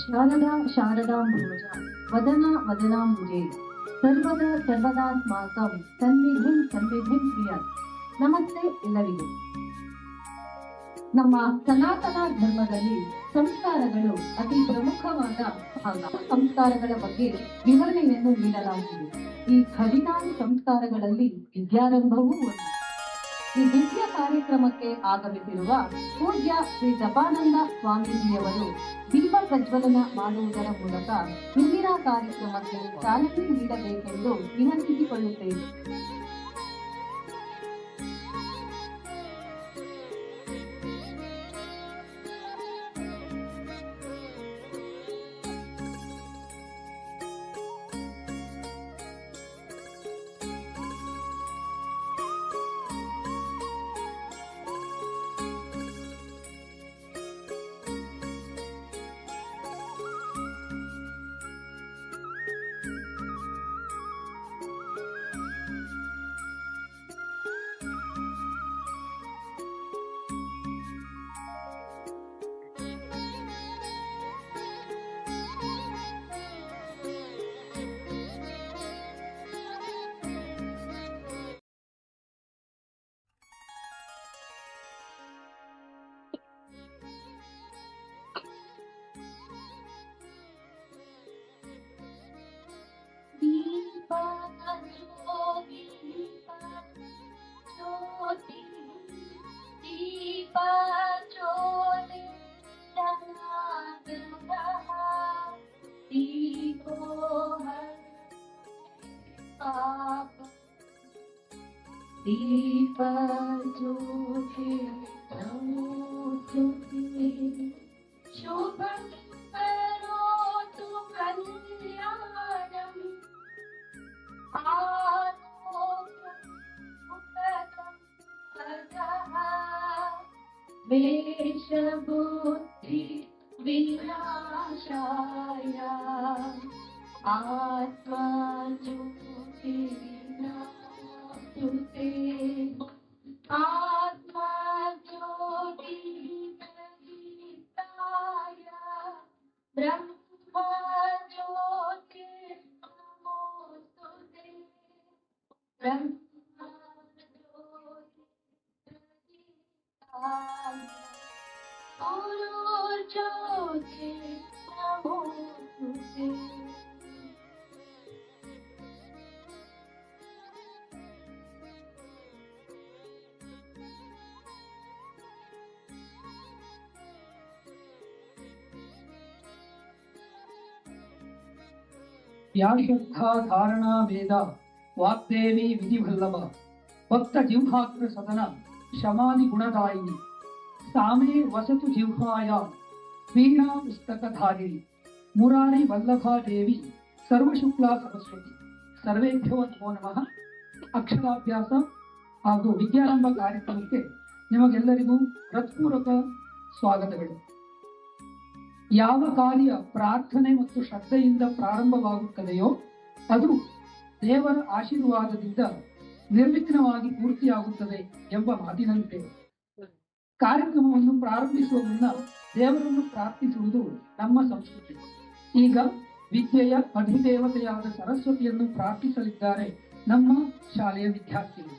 ಶಾರದಾ ಶಾರದಾಂಬುಜ ವದನ ವದನಾಂಬುಜೆ ಸರ್ವದಾಸ್ಮಾಕಂ ಸನ್ನಿಧಿಂ ಪ್ರಿಯ. ನಮಸ್ತೆ ಎಲ್ಲರಿಗೂ. ನಮ್ಮ ಸನಾತನ ಧರ್ಮದಲ್ಲಿ ಸಂಸ್ಕಾರಗಳು ಅತಿ ಪ್ರಮುಖವಾದ ಭಾಗ. ಸಂಸ್ಕಾರಗಳ ಬಗ್ಗೆ ವಿವರಣೆಯನ್ನು ನೀಡಲಾಗಿದೆ. ಈ 16 ಸಂಸ್ಕಾರಗಳಲ್ಲಿ ವಿದ್ಯಾರಂಭವೂ ಒಂದು. ಈ ದಿವ್ಯ ಕಾರ್ಯಕ್ರಮಕ್ಕೆ ಆಗಮಿಸಿರುವ ಪೂಜ್ಯ ಶ್ರೀ ಜಪಾನಂದ ಸ್ವಾಮೀಜಿಯವರು ದೀಪ ಪ್ರಜ್ವಲನ ಮಾಡುವುದರ ಮೂಲಕ ಇಂದಿನ ಕಾರ್ಯಕ್ರಮಕ್ಕೆ ಚಾಲನೆ ನೀಡಬೇಕೆಂದು ವಿನಂತಿಸಿಕೊಳ್ಳುತ್ತೇವೆ. दीप ज्योति शुभं करोतु कल्याणम् वेशबुद्धि विनाशाय आत्मा ज्योति नमोस्तुते आत्मा ज्योति प्रदीप्ताय ब्रह्म ज्योति नमोस्तुते ब्रह्म ज्योति प्रदीप्ताय गुरु ज्योति नमोस्तुते. व्याश्रद्धा धारणा वेद वाग्देवी विधिवल्लभ भक्त जिह्वाग्र सदन शमादि गुणदायिनी सामे वसतु जिह्वायां वीणा पुस्तकधारिणी मुरारी वल्लभा देवी सर्वशुक्ला सरस्वती. सर्वेभ्यो नमो नमः. ಅಕ್ಷರಾಭ್ಯಾಸ ಹಾಗೂ ವಿದ್ಯಾರಂಭ ಕಾರ್ಯಕ್ರಮಕ್ಕೆ ನಿಮಗೆಲ್ಲರಿಗೂ ಹೃತ್ಪೂರ್ವಕ ಸ್ವಾಗತಗಳು. ಯಾವ ಕಾರ್ಯ ಪ್ರಾರ್ಥನೆ ಮತ್ತು ಶ್ರದ್ಧೆಯಿಂದ ಪ್ರಾರಂಭವಾಗುತ್ತದೆಯೋ ಅದು ದೇವರ ಆಶೀರ್ವಾದದಿಂದ ನಿರ್ವಿಘ್ನವಾಗಿ ಪೂರ್ತಿಯಾಗುತ್ತದೆ ಎಂಬ ಮಾತಿನಂತೆ ಕಾರ್ಯಕ್ರಮವನ್ನು ಪ್ರಾರಂಭಿಸುವ ಮುನ್ನ ದೇವರನ್ನು ಪ್ರಾರ್ಥಿಸುವುದು ನಮ್ಮ ಸಂಸ್ಕೃತಿ. ಈಗ ವಿದ್ಯೆಯ ಅಧಿದೇವತೆಯಾದ ಸರಸ್ವತಿಯನ್ನು ಪ್ರಾರ್ಥಿಸಲಿದ್ದಾರೆ ನಮ್ಮ ಶಾಲೆಯ ವಿದ್ಯಾರ್ಥಿಗಳು.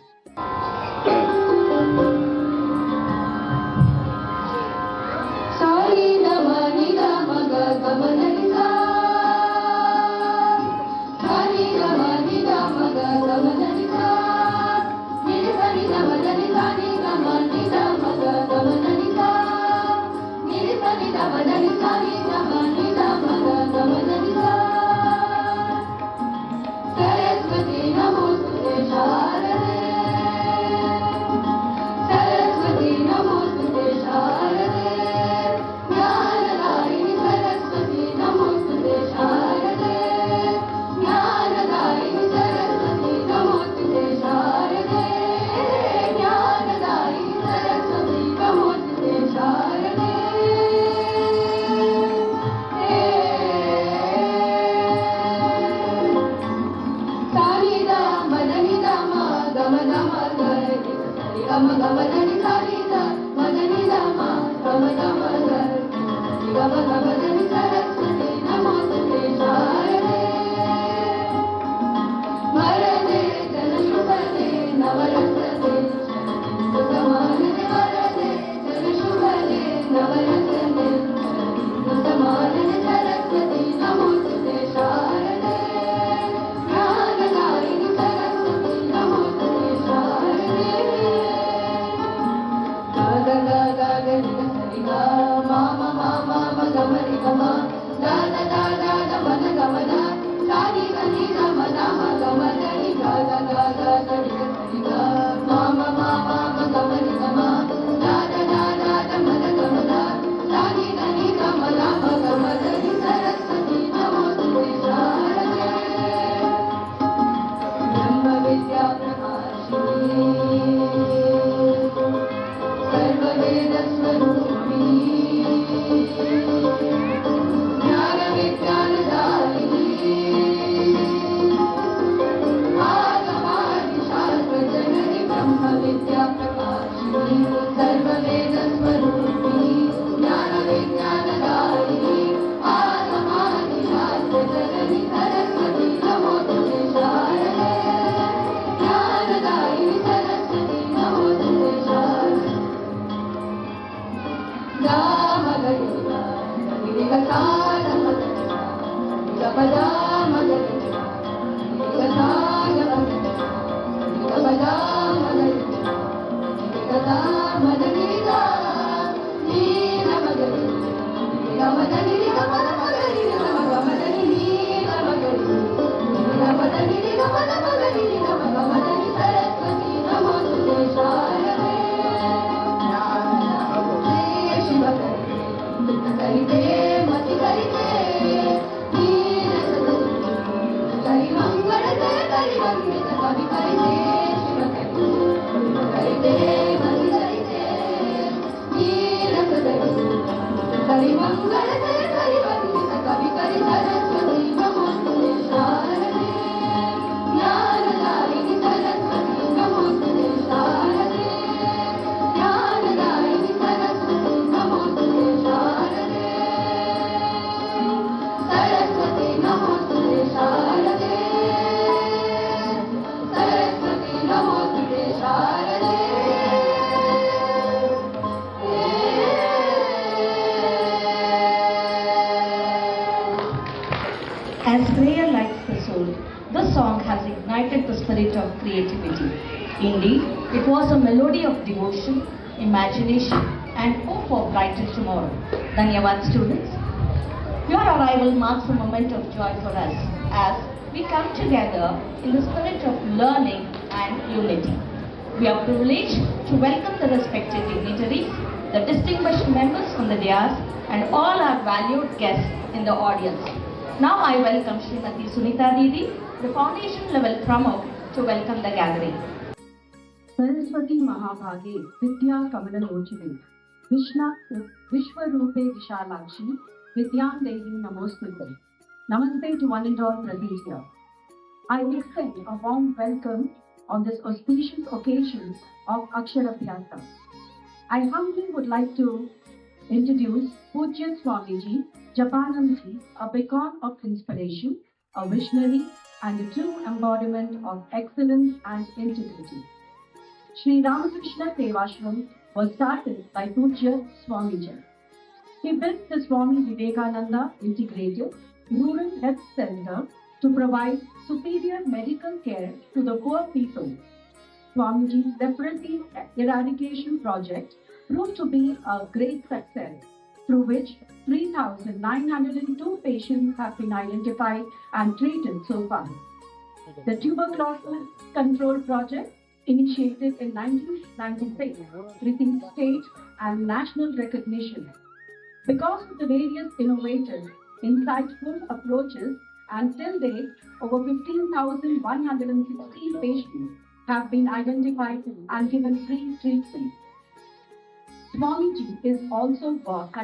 As prayer lights the soul, this song has ignited the spirit of creativity. Indeed, it was a melody of devotion, imagination, and hope for brighter tomorrow. Dhanyavad students. Your arrival marks a moment of joy for us as we come together in the spirit of learning and unity. We are privileged to welcome the respected dignitaries, the distinguished members from the dais, and all our valued guests in the audience. Now I welcome Srimati Sunita Didi, the foundation level pramukh, to welcome the gathering. Saraswati महाभागे विद्या कमललोचने विश्वरूपे विशालाक्षी विद्यां देहि नमोस्तुते. Namaste to one and all present here. I extend a warm welcome on this auspicious occasion of Aksharabhyasa. I humbly would like to introduce Pujya Swamiji Japananji, a beacon of inspiration, a visionary, and a true embodiment of excellence and integrity. Sri Ramakrishna Sevashram was started by Pujya Swamiji. He built the Swami Vivekananda Integrated Rural Health Center to provide superior medical care to the poor people. Swamiji's leprosy eradication project proved to be a great success, through which 3,902 patients have been identified and treated so far. The tuberculosis control project, initiated in 1996, received state and national recognition. Because of the various innovative, insightful approaches, and till date, over 15,116 patients have been identified and given free treatment. Swamiji has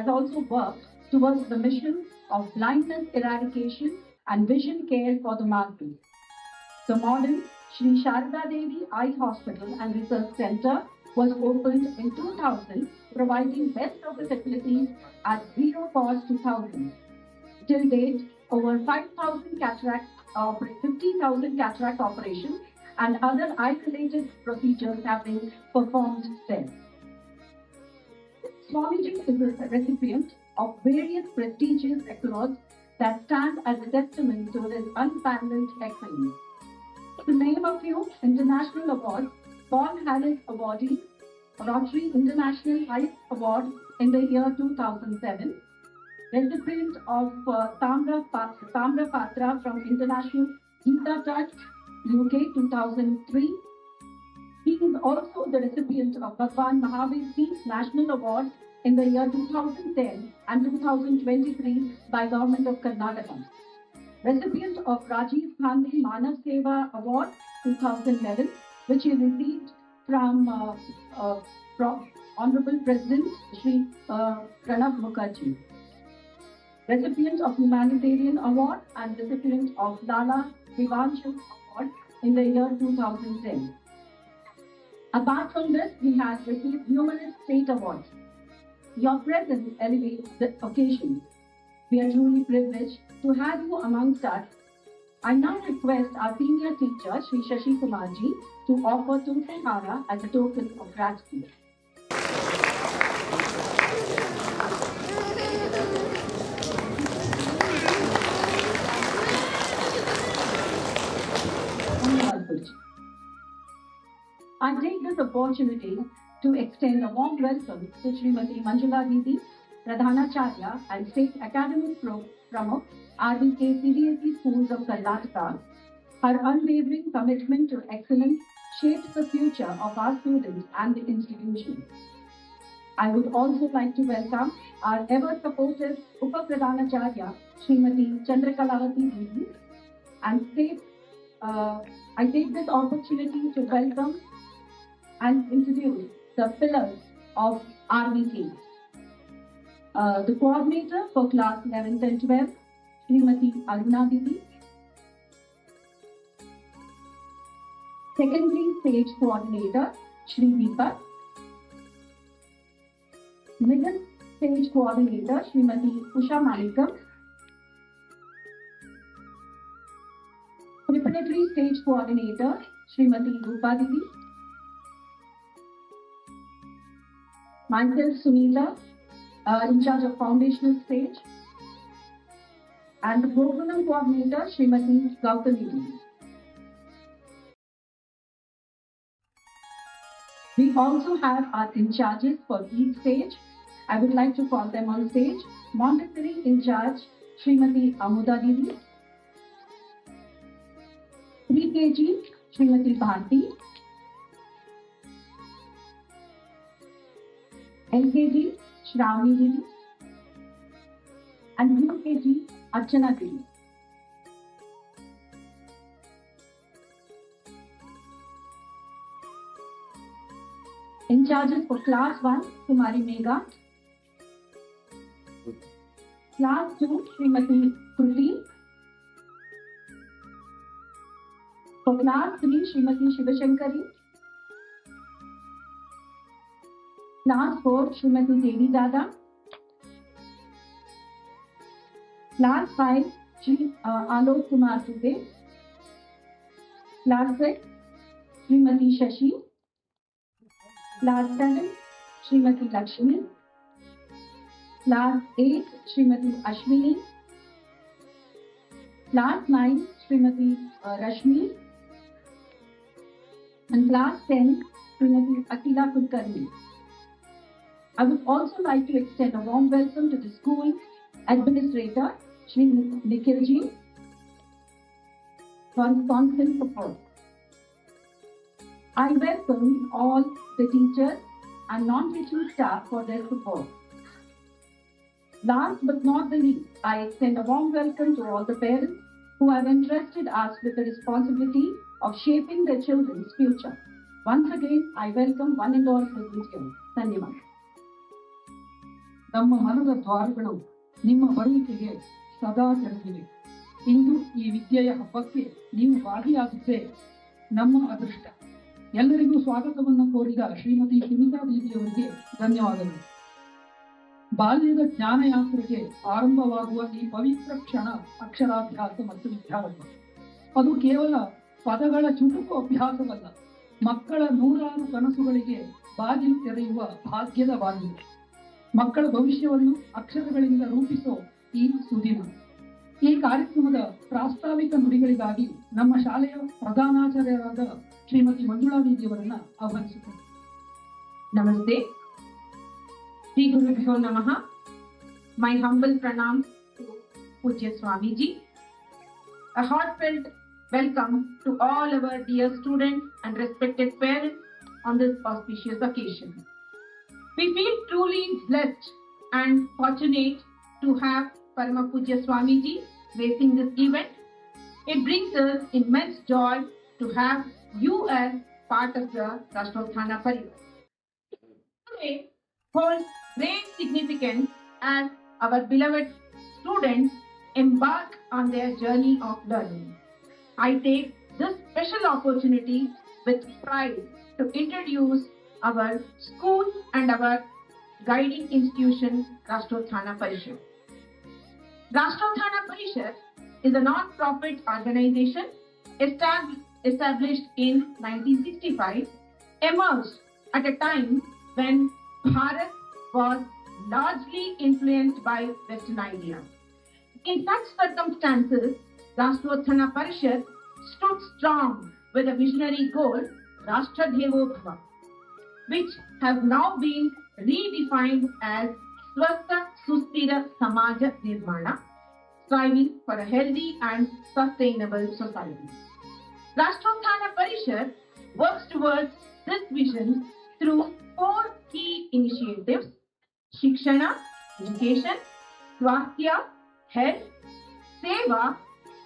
also worked towards the mission of blindness eradication and vision care for the masses. The modern Sri Sharada Devi Eye Hospital and Research Center was opened in 2000, providing best of the facilities at zero cost to thousands. Till date, over 50,000 cataract operations and other eye-related procedures have been performed there. Swamiji is a recipient of various prestigious accolades that stand as a testament to his unparalleled excellence. To name a few international awards: Paul Harris Awardee, Rotary International Ice Award in the year 2007, recipient of Tamra Patra from International Gita Touch, UK 2003. He is also the recipient of Bhagwan Mahavir Peace National Award in the year 2010 and 2023 by Government of Karnataka. Recipient of Rajiv Gandhi Manav Seva Award 2011, which he received from Honorable President Shri Pranab Mukherjee. Recipient of Humanitarian Award and recipient of Lala Vivanshu Award in the year 2010. Apart from this, he has received numerous state awards. Your presence elevates the occasion. We are truly privileged to have you amongst us. I now request our senior teacher, Shri Shashi Kumarji, to offer Tulsihara as a token of gratitude. I take this opportunity to extend a warm welcome to Srimati Manjula Didi, Pradhanacharya and State Academic Pramukh, RBK CBSE Schools of Karnataka. Her unwavering commitment to excellence shapes the future of our students and the institution. I would also like to welcome our ever-supportive Upa-Pradhanacharya, Srimati Chandrakalavati Didi, and I take this opportunity to welcome and introduce the pillars of RBK. The coordinator for class 11th and 12th, Srimati Aruna Didi. Secondary stage coordinator, Shri Deepak. Middle stage coordinator, Srimati Usha Manikam. Preparatory stage coordinator, Srimati Rupa Didi. Myself, Sunila, in charge of foundational stage. And the program coordinator, Srimati Gautami Didi. We also have our in charges for each stage. I would like to call them on stage. Montessori in charge, Srimati Amuda Didi. Pre-KG, Srimati Bharti. LKG, Shravani Didi. And UKG, Archana Didi. In charges for class 1, Kumari Megha. Class 2, Srimati Kruti. For class 3, Srimati Shivashankari. Class 4, Srimati Devi Dada. Class 5, Shri Alok Kumar Dubey. Class 6, Srimati Shashi. Class 7, Srimati Lakshmi. Class 8, Srimati Ashwini. Class 9, Srimati Rashmi. And Class 10, Srimati Akila Kulkarni. I would also like to extend a warm welcome to the school administrator, Shri Nikhilji, for his constant support. I welcome all the teachers and non-teaching staff for their support. Last but not the least, I extend a warm welcome to all the parents who have entrusted us with the responsibility of shaping their children's future. Once again, I welcome one and all present here. Dhanyavad. ನಮ್ಮ ಮನದ ದ್ವಾರಗಳು ನಿಮ್ಮ ಬರುವಿಕೆಗೆ ಸದಾ ತೆರೆದಿವೆ. ಇಂದು ಈ ವಿದ್ಯೆಯ ಹಬ್ಬಕ್ಕೆ ನೀವು ಭಾಗಿಯಾಗಿದ್ದೇ ನಮ್ಮ ಅದೃಷ್ಟ. ಎಲ್ಲರಿಗೂ ಸ್ವಾಗತವನ್ನು ಕೋರಿದ ಶ್ರೀಮತಿ ಸುನೀತಾ ದೇವಿಯವರಿಗೆ ಧನ್ಯವಾದಗಳು. ಬಾಲ್ಯದ ಜ್ಞಾನಯಾತ್ರೆಗೆ ಆರಂಭವಾಗುವ ಈ ಪವಿತ್ರ ಕ್ಷಣ ಅಕ್ಷರಾಭ್ಯಾಸ ಮತ್ತು ವಿದ್ಯಾರಂಭ. ಅದು ಕೇವಲ ಪದಗಳ ಚುಟುಕು ಅಭ್ಯಾಸವಲ್ಲ, ಮಕ್ಕಳ ನೂರಾರು ಕನಸುಗಳಿಗೆ ಬಾಗಿಲು ತೆರೆಯುವ ಭಾಗ್ಯದ ಬಾಗಿಲು. ಮಕ್ಕಳ ಭವಿಷ್ಯವನ್ನು ಅಕ್ಷರಗಳಿಂದ ರೂಪಿಸೋ ಈ ಸುದಿನ. ಈ ಕಾರ್ಯಕ್ರಮದ ಪ್ರಾಸ್ತಾವಿಕ ನುಡಿಗಳಿಗಾಗಿ ನಮ್ಮ ಶಾಲೆಯ ಪ್ರಧಾನಾಚಾರ್ಯರಾದ Shrimati Manjula ದೇವಿಯವರನ್ನ ಆಹ್ವಾನಿಸುತ್ತೇನೆ. Namaste. Shri Gurubhyo Namaha. my humble pranams to Pujya Swamiji. A heartfelt welcome to all our dear students and respected parents on this auspicious occasion. We feel truly blessed and fortunate to have Parama Pujya Swamiji gracing this event. It brings us immense joy to have you as part of the Rashtrottana Parivar. Today holds great significance as our beloved students embark on their journey of learning. I take this special opportunity with pride to introduce our school and our guiding institution, Rashtrottana Parishad. Rashtrottana Parishad is a non-profit organization established in 1965, emerged at a time when Bharat was largely influenced by Western ideas. In such circumstances, Rashtrottana Parishad stood strong with a visionary goal, Rashtra Devo Bhava, which has now been redefined as Swastha Sustira Samaja Nirmana, striving for a healthy and sustainable society. Rashtrottana Parishad works towards this vision through 4 key initiatives: Shikshana, education; Swasthya, health; Seva,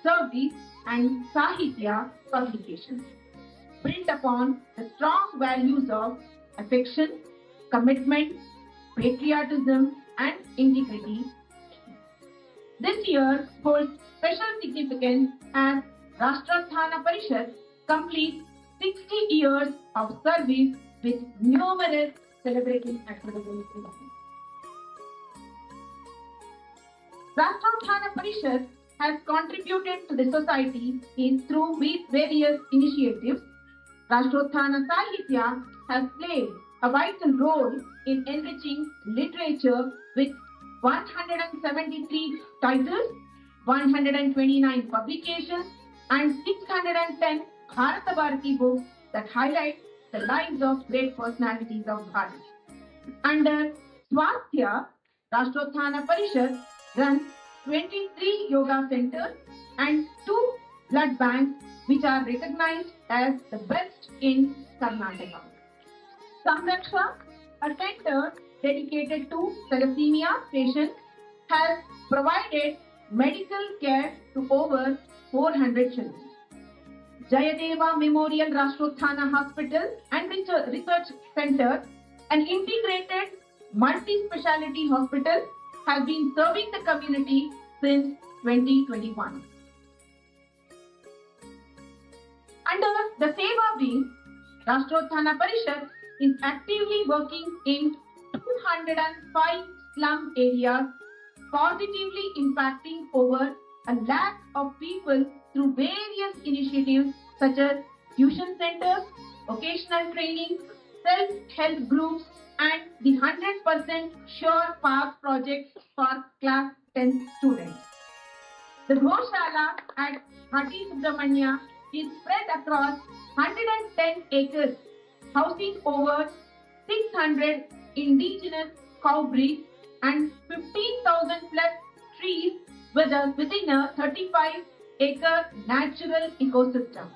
service; and Sahitya, publication, built upon the strong values of affection, commitment, patriotism, and integrity. This year holds special significance as Rashtrottana Parishad completes 60 years of service with numerous celebrating activities. Rashtrottana Parishad has contributed to the society through various initiatives. Rashtrottana Sahitya has played a vital role in enriching literature with 173 titles, 129 publications, and 610 Bharata Bharati books that highlight the lives of great personalities of Bharat. Under Swasthya, Rashtrottana Parishad runs 23 yoga centers and 2 blood banks which are recognized as the best in Karnataka. Samraksha, a center dedicated to thalassemia patients, has provided medical care to over 400 children. Jayadeva Memorial Rashtrottana Hospital and Research Center, an integrated multi-speciality hospital, has been serving the community since 2021. Under the Seva wing, Rashtrottana Parishad is actively working in 205 slum areas, positively impacting over 1 lakh of people through various initiatives such as tuition centers, vocational training, self-help groups, and the 100% Sure Path project for class 10 students. The Goshala at Hati Subramanya is spread across 110 acres, housing over 600 indigenous cow breeds and 15,000 plus trees within a 35-acre natural ecosystem.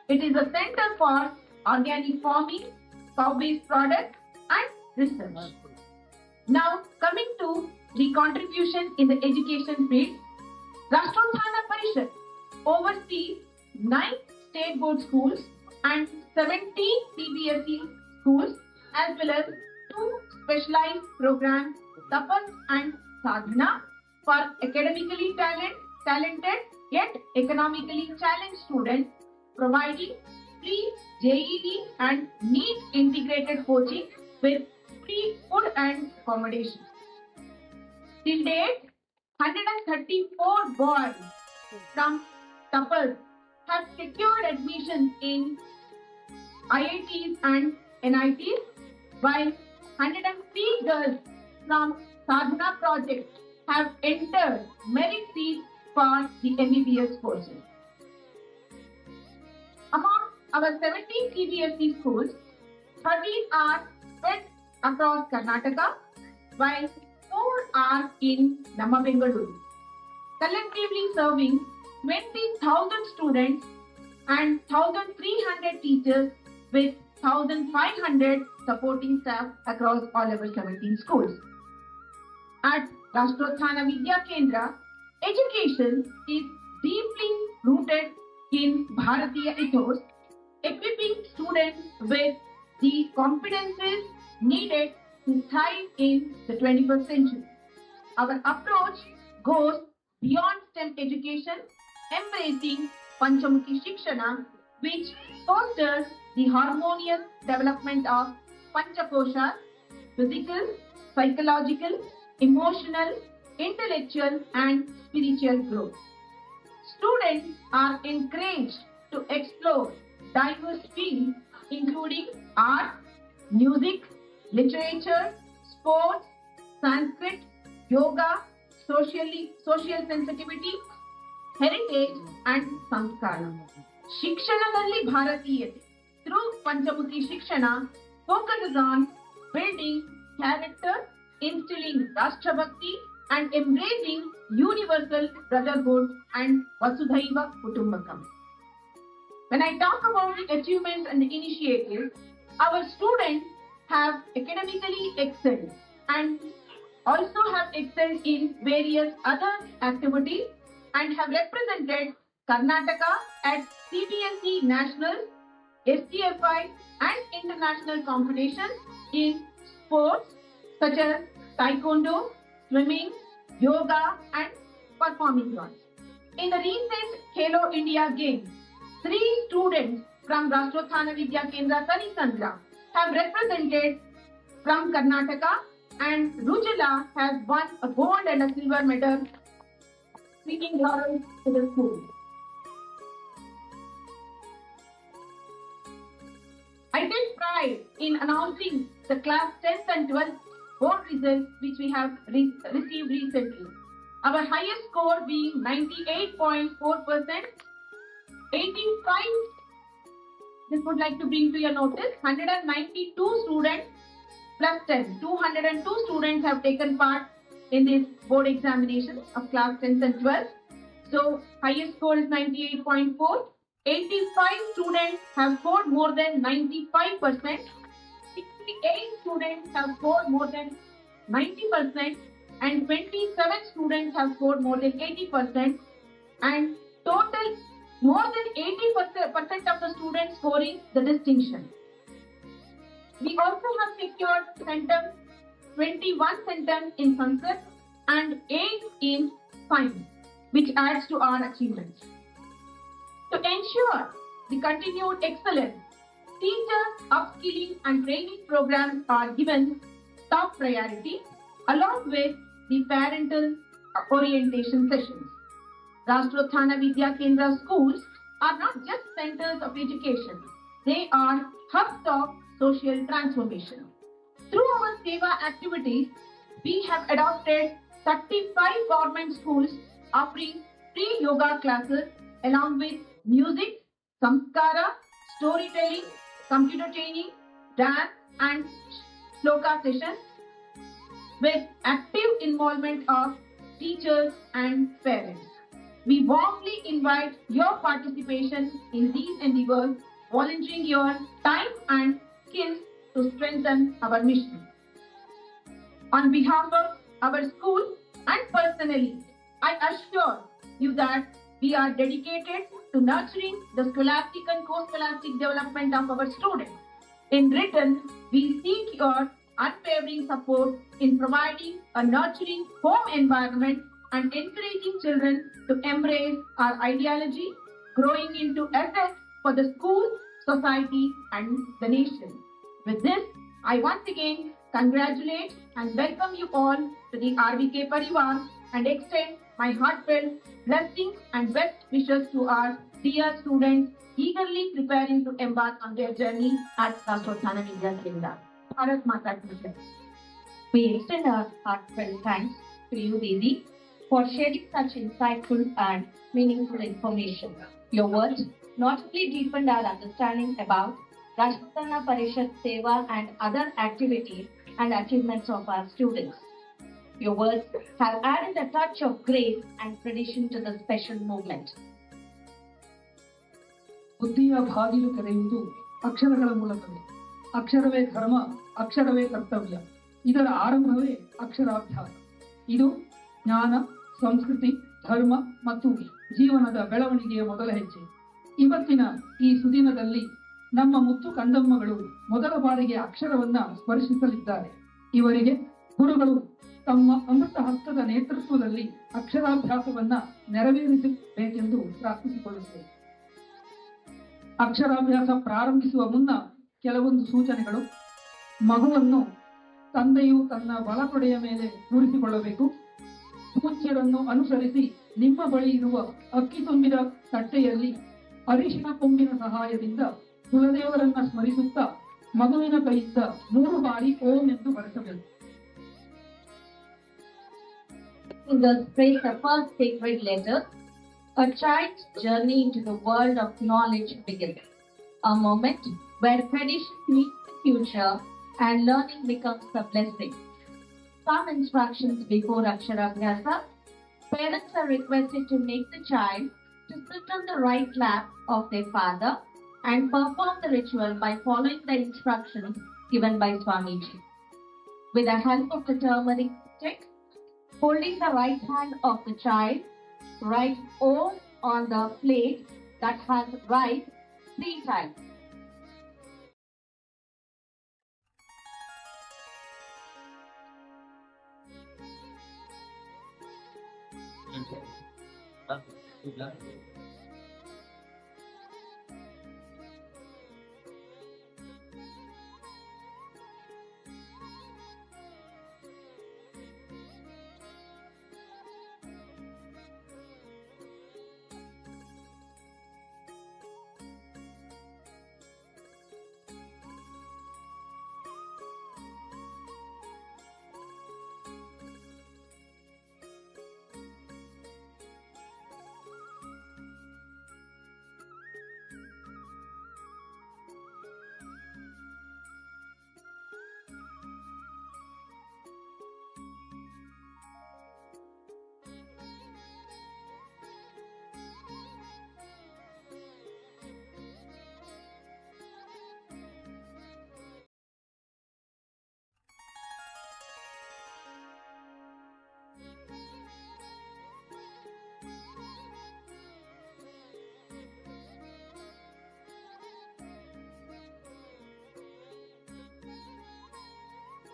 It is a center for organic farming, cow-based products, and research. Now, coming to the contribution in the education field, Rashtrottana Parishad oversees 9 state board schools and 17 CBSE schools, as well as 2 specialized programs, Tapas and Sadhana, for academically talented yet economically challenged students, providing free JEE and NEET integrated coaching with free food and accommodation. Till date, 134 boys from Tapas have secured admissions in IITs and NITs, while 103 girls from Sadhana project have entered merit seats for the MBBS courses. Among our 17 CBSE schools, 13 are spread across Karnataka, while 4 more are in Namabengaluru, collectively serving 20,000 students and 1,300 teachers with 1,500 supporting staff across all our 17 schools. At Rashtrothana Vidya Kendra, education is deeply rooted in Bharatiya ethos, equipping students with the competences needed to thrive in the 21st century. Our approach goes beyond STEM education, embracing Panchamukhi Shikshana, which fosters the harmonious development of Panchakosha, physical, psychological, emotional, intellectual, and spiritual growth. Students are encouraged to explore diverse fields including art, music, literature, sports, Sanskrit, yoga, social sensitivity, heritage, and samskara. Shikshanadalli Bharatiyate through Panchamukhi Shikshana focuses on building character, instilling Rashtra Bhakti, and embracing universal brotherhood and Vasudhaiva Kutumbakam. When I talk about the achievements and the initiatives, our students have academically excelled and also have excelled in various other activities and have represented Karnataka at CBSE national, STFI and international competitions in sports such as taekwondo, swimming, yoga and performing arts. In the recent Khelo India Games, 3 students from Rashtrothana Vidya Kendra Kanisandra have represented from Karnataka, and Rujula has won a gold and a silver medal, bringing laurels to the school. I take pride in announcing the class 10th and 12th board results which we have received recently. Our highest score being 98.4%, 85. This would like to bring to your notice 192 students plus 10. 202 students have taken part in this board examination of class 10th and 12th. So highest score is 98.4. 85 students have scored more than 95%. 68 students have scored more than 90%. And 27 students have scored more than 80%. And total more than 80% of the students scoring the distinction. We also have secured centum, 21 centum in Sanskrit and 8 in science, which adds to our achievements. To ensure the continued excellence, teacher upskilling and training programs are given top priority along with the parental orientation sessions. Rashtrothana Vidya Kendra schools are not just centers of education. They are hubs of social transformation. Through our Seva activities, we have adopted 35 government schools offering free yoga classes along with music, samskara, storytelling, computer training, dance and sloka sessions with active involvement of teachers and parents. We warmly invite your participation in these endeavors, volunteering your time and skills to strengthen our mission. On behalf of our school and personally, I assure you that we are dedicated to nurturing the scholastic and co-scholastic development of our students. In return, we seek your unwavering support in providing a nurturing home environment and encouraging children to embrace our ideology, growing into assets for the school, society, and the nation. With this, I once again congratulate and welcome you all to the RVK Parivar and extend my heartfelt blessings and best wishes to our dear students eagerly preparing to embark on their journey at Rashtrothana Vidya Kendra. Bharat Mata Ki Jai. We extend our heartfelt thanks to you, Didi, for sharing such insightful and meaningful information. Your words notably deepened our understanding about Rashtrothana Parishad Seva and other activities and achievements of our students. Your words have added a touch of grace and tradition to the special movement. ಬುದ್ಧಿಯ ಬಾಗಿಲು ತೆರೆಯುವುದು ಅಕ್ಷರಗಳ ಮೂಲಕವೇ. ಅಕ್ಷರವೇ ಧರ್ಮ, ಅಕ್ಷರವೇ ಕರ್ತವ್ಯ. ಇದರ ಆರಂಭವೇ ಅಕ್ಷರಾಭ್ಯಾಸ. ಇದು ಜ್ಞಾನ, ಸಂಸ್ಕೃತಿ, ಧರ್ಮ ಮತ್ತು ಜೀವನದ ಬೆಳವಣಿಗೆಯ ಮೊದಲ ಹೆಜ್ಜೆ. ಇವತ್ತಿನ ಈ ಸುದಿನದಲ್ಲಿ ನಮ್ಮ ಮುತ್ತು ಕಂದಮ್ಮಗಳು ಮೊದಲ ಬಾರಿಗೆ ಅಕ್ಷರವನ್ನ ಸ್ಪರ್ಶಿಸಲಿದ್ದಾರೆ. ಇವರಿಗೆ ಗುರುಗಳು ತಮ್ಮ ಅಮೃತ ಹಸ್ತದ ನೇತೃತ್ವದಲ್ಲಿ ಅಕ್ಷರಾಭ್ಯಾಸವನ್ನ ನೆರವೇರಿಸಬೇಕೆಂದು ಪ್ರಾರ್ಥಿಸಿಕೊಳ್ಳುತ್ತೇವೆ. ಅಕ್ಷರಾಭ್ಯಾಸ ಪ್ರಾರಂಭಿಸುವ ಮುನ್ನ ಕೆಲವೊಂದು ಸೂಚನೆಗಳು. ಮಗುವನ್ನು ತಂದೆಯು ತನ್ನ ಬಲತೊಡೆಯ ಮೇಲೆ ಕೂರಿಸಿಕೊಳ್ಳಬೇಕು. ಪೂಜ್ಯರನ್ನು ಅನುಸರಿಸಿ ನಿಮ್ಮ ಬಳಿ ಇರುವ ಅಕ್ಕಿ ತುಂಬಿದ ತಟ್ಟೆಯಲ್ಲಿ ಅರಿಶಿನ ಕೊಂಬಿನ ಸಹಾಯದಿಂದ ಕುಲದೇವರನ್ನ ಸ್ಮರಿಸುತ್ತಾ ಮಗುವಿನ ಕೈಯಿಂದ 3 ಬಾರಿ ಓಂ ಎಂದು ಬರೆಸಬೇಕು. Fingers trace the first sacred letter. A child's journey into the world of knowledge begins. A moment where tradition meets the future and learning becomes a blessing. Some instructions before Aksharabhyasa. Parents are requested to make the child to sit on the right lap of their father and perform the ritual by following the instructions given by Swamiji. With the help of the turmeric stick, holding the right hand of the child, write Om on the plate that has rice 3 times.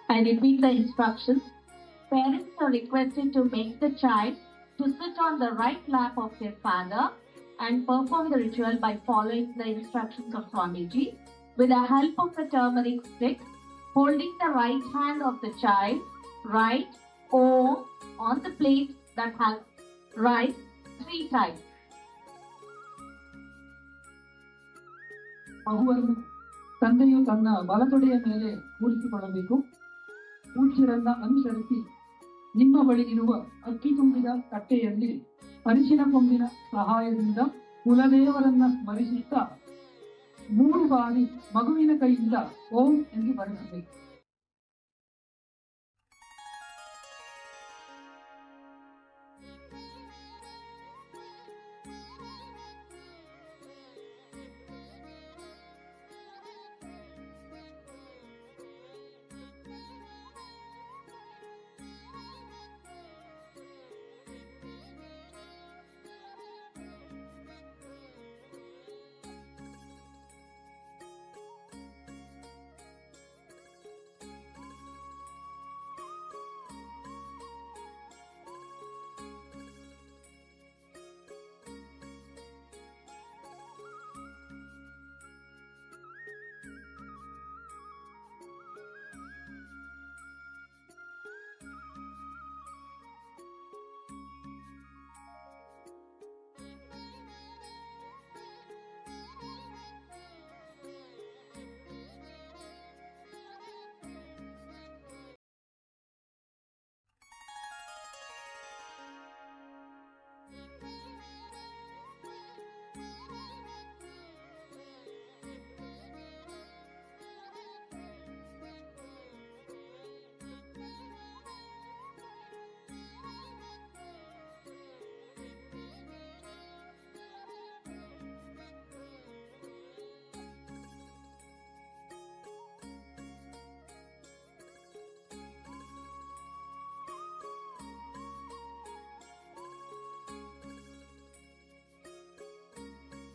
I repeat the instructions. Parents are requested to make the child to sit on the right lap of their father and perform the ritual by following the instructions of Swamiji. With the help of the turmeric stick, holding the right hand of the child, write Om on the plate that has rice 3 times. ಮಗುವನ್ನು ತಂದೆಯು ತನ್ನ ಬಲತೊಡೆಯ ಮೇಲೆ ಕೂರಿಸಿಕೊಳ್ಳಬೇಕು. ಪೂಜ್ಯರನ್ನ ಅನುಸರಿಸಿ ನಿಮ್ಮ ಬಳಿ ಇರುವ ಅಕ್ಕಿ ತುಂಬಿದ ತಟ್ಟೆಯಲ್ಲಿ ಅರಿಶಿನ ಕೊಂಬಿನ ಸಹಾಯದಿಂದ ಕುಲದೇವರನ್ನ ಸ್ಮರಿಸುತ್ತಾ 3 ಬಾರಿ ಮಗುವಿನ ಕೈಯಿಂದ ಓಂ ಎಂದು ಬರೆಸಬೇಕು.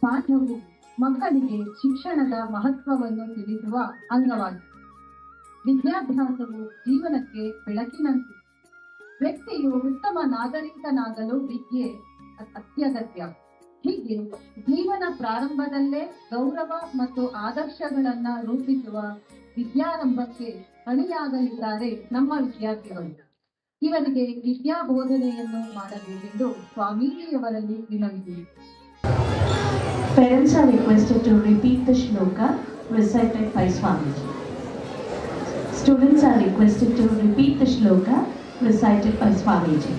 ಪಾಠವು ಮಕ್ಕಳಿಗೆ ಶಿಕ್ಷಣದ ಮಹತ್ವವನ್ನು ತಿಳಿಸುವ ಅಂಗವಾಗಿದೆ. ವಿದ್ಯಾಭ್ಯಾಸವು ಜೀವನಕ್ಕೆ ಬೆಳಕಿನಂತೆ. ವ್ಯಕ್ತಿಯು ಉತ್ತಮ ನಾಗರಿಕನಾಗಲು ವಿದ್ಯೆ ಅತ್ಯಗತ್ಯ. ಹೀಗೆ ಜೀವನ ಪ್ರಾರಂಭದಲ್ಲೇ ಗೌರವ ಮತ್ತು ಆದರ್ಶಗಳನ್ನ ರೂಪಿಸುವ ವಿದ್ಯಾರಂಭಕ್ಕೆ ಅಣಿಯಾಗಲಿದ್ದಾರೆ ನಮ್ಮ ವಿದ್ಯಾರ್ಥಿಗಳು. ಇವರಿಗೆ ವಿದ್ಯಾ ಬೋಧನೆಯನ್ನು ಮಾಡಬೇಕೆಂದು ಸ್ವಾಮೀಜಿಯವರಲ್ಲಿ ವಿನಂತಿ. Parents are requested to repeat the shloka recited by Swamiji. Students are requested to repeat the shloka recited by Swamiji.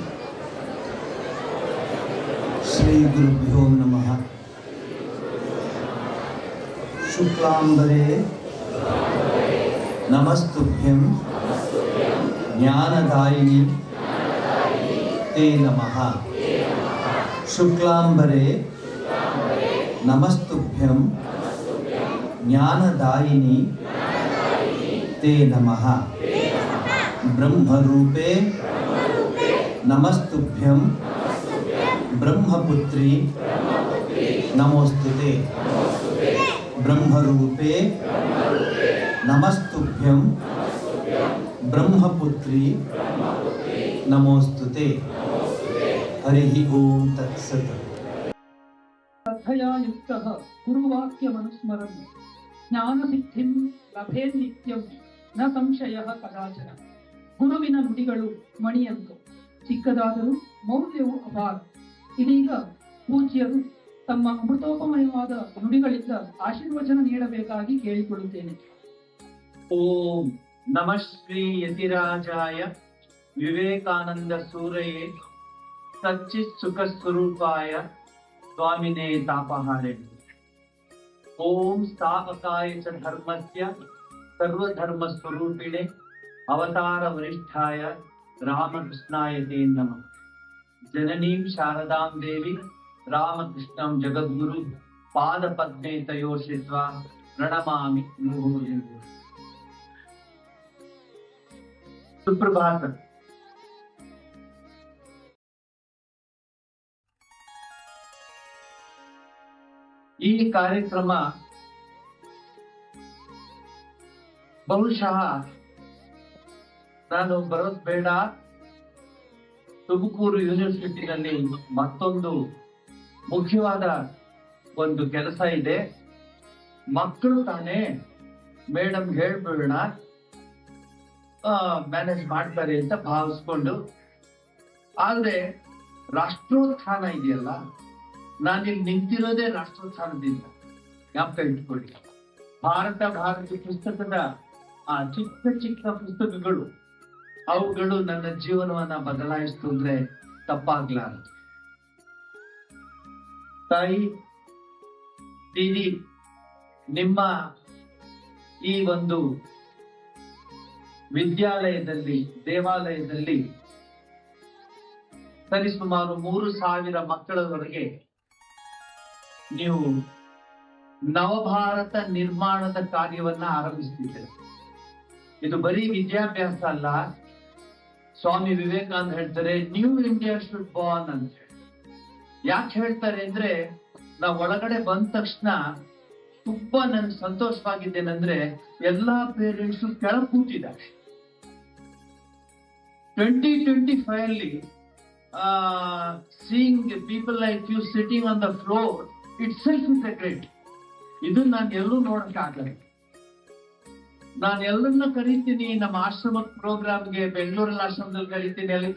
Shri Gurubhyo Namaha. Shuklambre Namastubhyam Jnanadayini Te Namaha. Shuklambre Namastubhyam Jnanadayini Te Namaha. Brahmarupe Namastubhyam Brahmaputri Namostute. Brahmarupe Namastubhyam Brahmaputri Namostute. Harihi Om Tat Sat. ಶ್ರದ್ಧಯಾ ಯುಕ್ತಃ ಗುರುವಾಕ್ಯಮನುಸ್ಮರನ್ ಜ್ಞಾನಸಿದ್ಧಿಂ ಲಭೇನ್ನಿತ್ಯಂ ನ ಸಂಶಯಃ ಕದಾಚನ. ಗುರುವಿನ ನುಡಿಗಳು ಮಣಿಯಂತು, ಚಿಕ್ಕದಾದರೂ ಮೌಲ್ಯವು ಅಪಾರ. ಇದೀಗ ಪೂಜ್ಯರು ತಮ್ಮ ಅಮೃತೋಪಮಯವಾದ ನುಡಿಗಳಿಂದ ಆಶೀರ್ವಚನ ನೀಡಬೇಕಾಗಿ ಕೇಳಿಕೊಳ್ಳುತ್ತೇನೆ. ಓಂ ನಮಃ ಶ್ರೀ ಯತಿರಾಜಾಯ ವಿವೇಕಾನಂದ ಸೂರಯೇ ಸಚ್ಚಿತ್ ಸುಖ ಸ್ವರೂಪಾಯ ಸ್ವಾಮಿನೇ ತಾಪಹಾರೆ. ಓಂ ಸ್ಥಾಪಕಾಯ ಚ ಧರ್ಮಸ್ಯ ಸರ್ವಧರ್ಮ ಸ್ವರೂಪಿಣೆ ಅವತಾರ ವರಿಷ್ಠಾಯ ರಾಮಕೃಷ್ಣಾಯ ತೇ ನಮಃ. ಜನನೀಂ ಶಾರದಾಂ ದೇವಿ ರಾಮಕೃಷ್ಣಂ ಜಗದ್ಗುರು ಪಾದ ಪದ್ಮೇ ತಯೋಶ್ರಿತ್ವಾ ಪ್ರಣಮಾಮಿ ಮುಹುರ್ಮುಹುಃ. ಸುಪ್ರಭಾತ. ಈ ಕಾರ್ಯಕ್ರಮ ಬಹುಶಃ ನಾನು ಬರೋದ್ ಬೇಡ, ತುಮಕೂರು ಯೂನಿವರ್ಸಿಟಿನಲ್ಲಿ ಮತ್ತೊಂದು ಮುಖ್ಯವಾದ ಒಂದು ಕೆಲಸ ಇದೆ, ಮಕ್ಕಳು ತಾನೇ ಮೇಡಮ್ ಹೇಳ್ಬೇಡ ಮ್ಯಾನೇಜ್ ಮಾಡ್ತಾರೆ ಅಂತ ಭಾವಿಸ್ಕೊಂಡು, ಆದ್ರೆ ರಾಷ್ಟ್ರೋತ್ಥಾನ ಇದೆಯಲ್ಲ, ನಾನಿಲ್ಲಿ ನಿಂತಿರೋದೇ ರಾಷ್ಟ್ರೋತ್ಥಾನದಿಂದ. ಜ್ಞಾಪಕ ಇಟ್ಕೊಳ್ಳಿ. ಭಾರತ ಪುಸ್ತಕದ ಆ ಚಿಕ್ಕ ಚಿಕ್ಕ ಪುಸ್ತಕಗಳು, ಅವುಗಳು ನನ್ನ ಜೀವನವನ್ನ ಬದಲಾಯಿಸ್ತು ಅಂದ್ರೆ ತಪ್ಪಾಗ್ಲಾರದು. ತಾಯಿ ಟಿವಿ ನಿಮ್ಮ ಈ ಒಂದು ವಿದ್ಯಾಲಯದಲ್ಲಿ, ದೇವಾಲಯದಲ್ಲಿ ಸರಿಸುಮಾರು 3,000 ಮಕ್ಕಳವರೆಗೆ ನೀವು ನವಭಾರತ ನಿರ್ಮಾಣದ ಕಾರ್ಯವನ್ನ ಆರಂಭಿಸ್ತಿದ್ದೀರಿ. ಇದು ಬರೀ ವಿದ್ಯಾಭ್ಯಾಸ ಅಲ್ಲ. ಸ್ವಾಮಿ ವಿವೇಕಾನಂದ ಹೇಳ್ತಾರೆ, ನ್ಯೂ ಇಂಡಿಯಾ ಶುಡ್ ಬಾರ್ನ್ ಅಂತ ಹೇಳಿ. ಯಾಕೆ ಹೇಳ್ತಾರೆ ಅಂದ್ರೆ, ನಾವು ಒಳಗಡೆ ಬಂದ ತಕ್ಷಣ ತುಂಬಾ ನನ್ ಸಂತೋಷವಾಗಿದ್ದೇನೆಂದ್ರೆ ಎಲ್ಲಾ ಪೇರೆಂಟ್ಸ್ ಕೆಳಗೆ ಕೂತಿದ್ದಾರೆ. 2025 ಅಲ್ಲಿ seeing people like you sitting on the floor itself is a great. ಇದು ನಾನು ಎಲ್ಲೂ ನೋಡಕ್ಕಾಗಲ್ಲ. ನಾನು ಎಲ್ಲರನ್ನ ಕರೀತೀನಿ ನಮ್ಮ ಆಶ್ರಮ ಪ್ರೋಗ್ರಾಮ್ಗೆ, ಬೆಂಗಳೂರಲ್ಲಿ ಆಶ್ರಮದಲ್ಲಿ ಕರೀತೀನಿ. ಅಲ್ಲಿ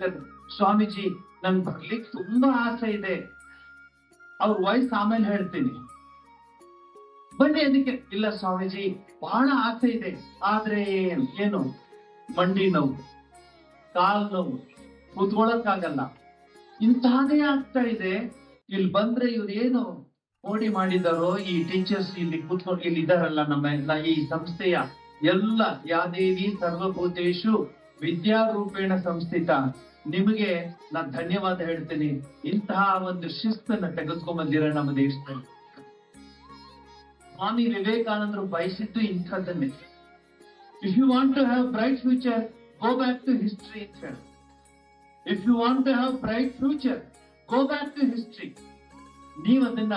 ಸ್ವಾಮೀಜಿ ನನ್ಗೆ ಬರ್ಲಿಕ್ಕೆ ತುಂಬಾ ಆಸೆ ಇದೆ, ಅವ್ರ ವಾಯ್ಸ್ ಆಮೇಲೆ ಹೇಳ್ತೀನಿ, ಬನ್ನಿ. ಅದಕ್ಕೆ ಇಲ್ಲ ಸ್ವಾಮೀಜಿ ಬಹಳ ಆಸೆ ಇದೆ, ಆದ್ರೆ ಏನು ಮಂಡಿ ನೋವು, ಕಾಲ್ ನೋವು, ಕೂತ್ಕೊಳ್ಳಕ್ಕಾಗಲ್ಲ, ಇಂತಹದೇ ಆಗ್ತಾ ಇದೆ. ಇಲ್ಲಿ ಬಂದ್ರೆ ಇವ್ರು ಏನು ಮೋಡಿ ಮಾಡಿದಾರೋ, ಈ ಟೀಚರ್ಸ್ ಇಲ್ಲಿ ಕೂತ್ಕೊಂಡು ಇಲ್ಲಿ ಇದಾರಲ್ಲ, ನಮ್ಮ ಈ ಸಂಸ್ಥೆಯ ಎಲ್ಲ ಯಾದೇವಿ ಸರ್ವಭೂತೇಶು ವಿದ್ಯಾರೂಪೇಣ ಸಂಸ್ಥಿತ, ನಿಮಗೆ ನಾನು ಧನ್ಯವಾದ ಹೇಳ್ತೀನಿ. ಇಂತಹ ಒಂದು ಶಿಸ್ತನ್ನ ತೆಗೆದುಕೊಂಡ್ಬಂದಿರ ನಮ್ಮ ದೇಶದಲ್ಲಿ. ಸ್ವಾಮಿ ವಿವೇಕಾನಂದರು ಬಯಸಿದ್ದು ಇಂಥದ್ದನ್ನೇ. If you want to have bright future, go back to history ಅಂತ ಹೇಳಿ. If you want to have bright future, go back to history. ನೀವು ಅದನ್ನ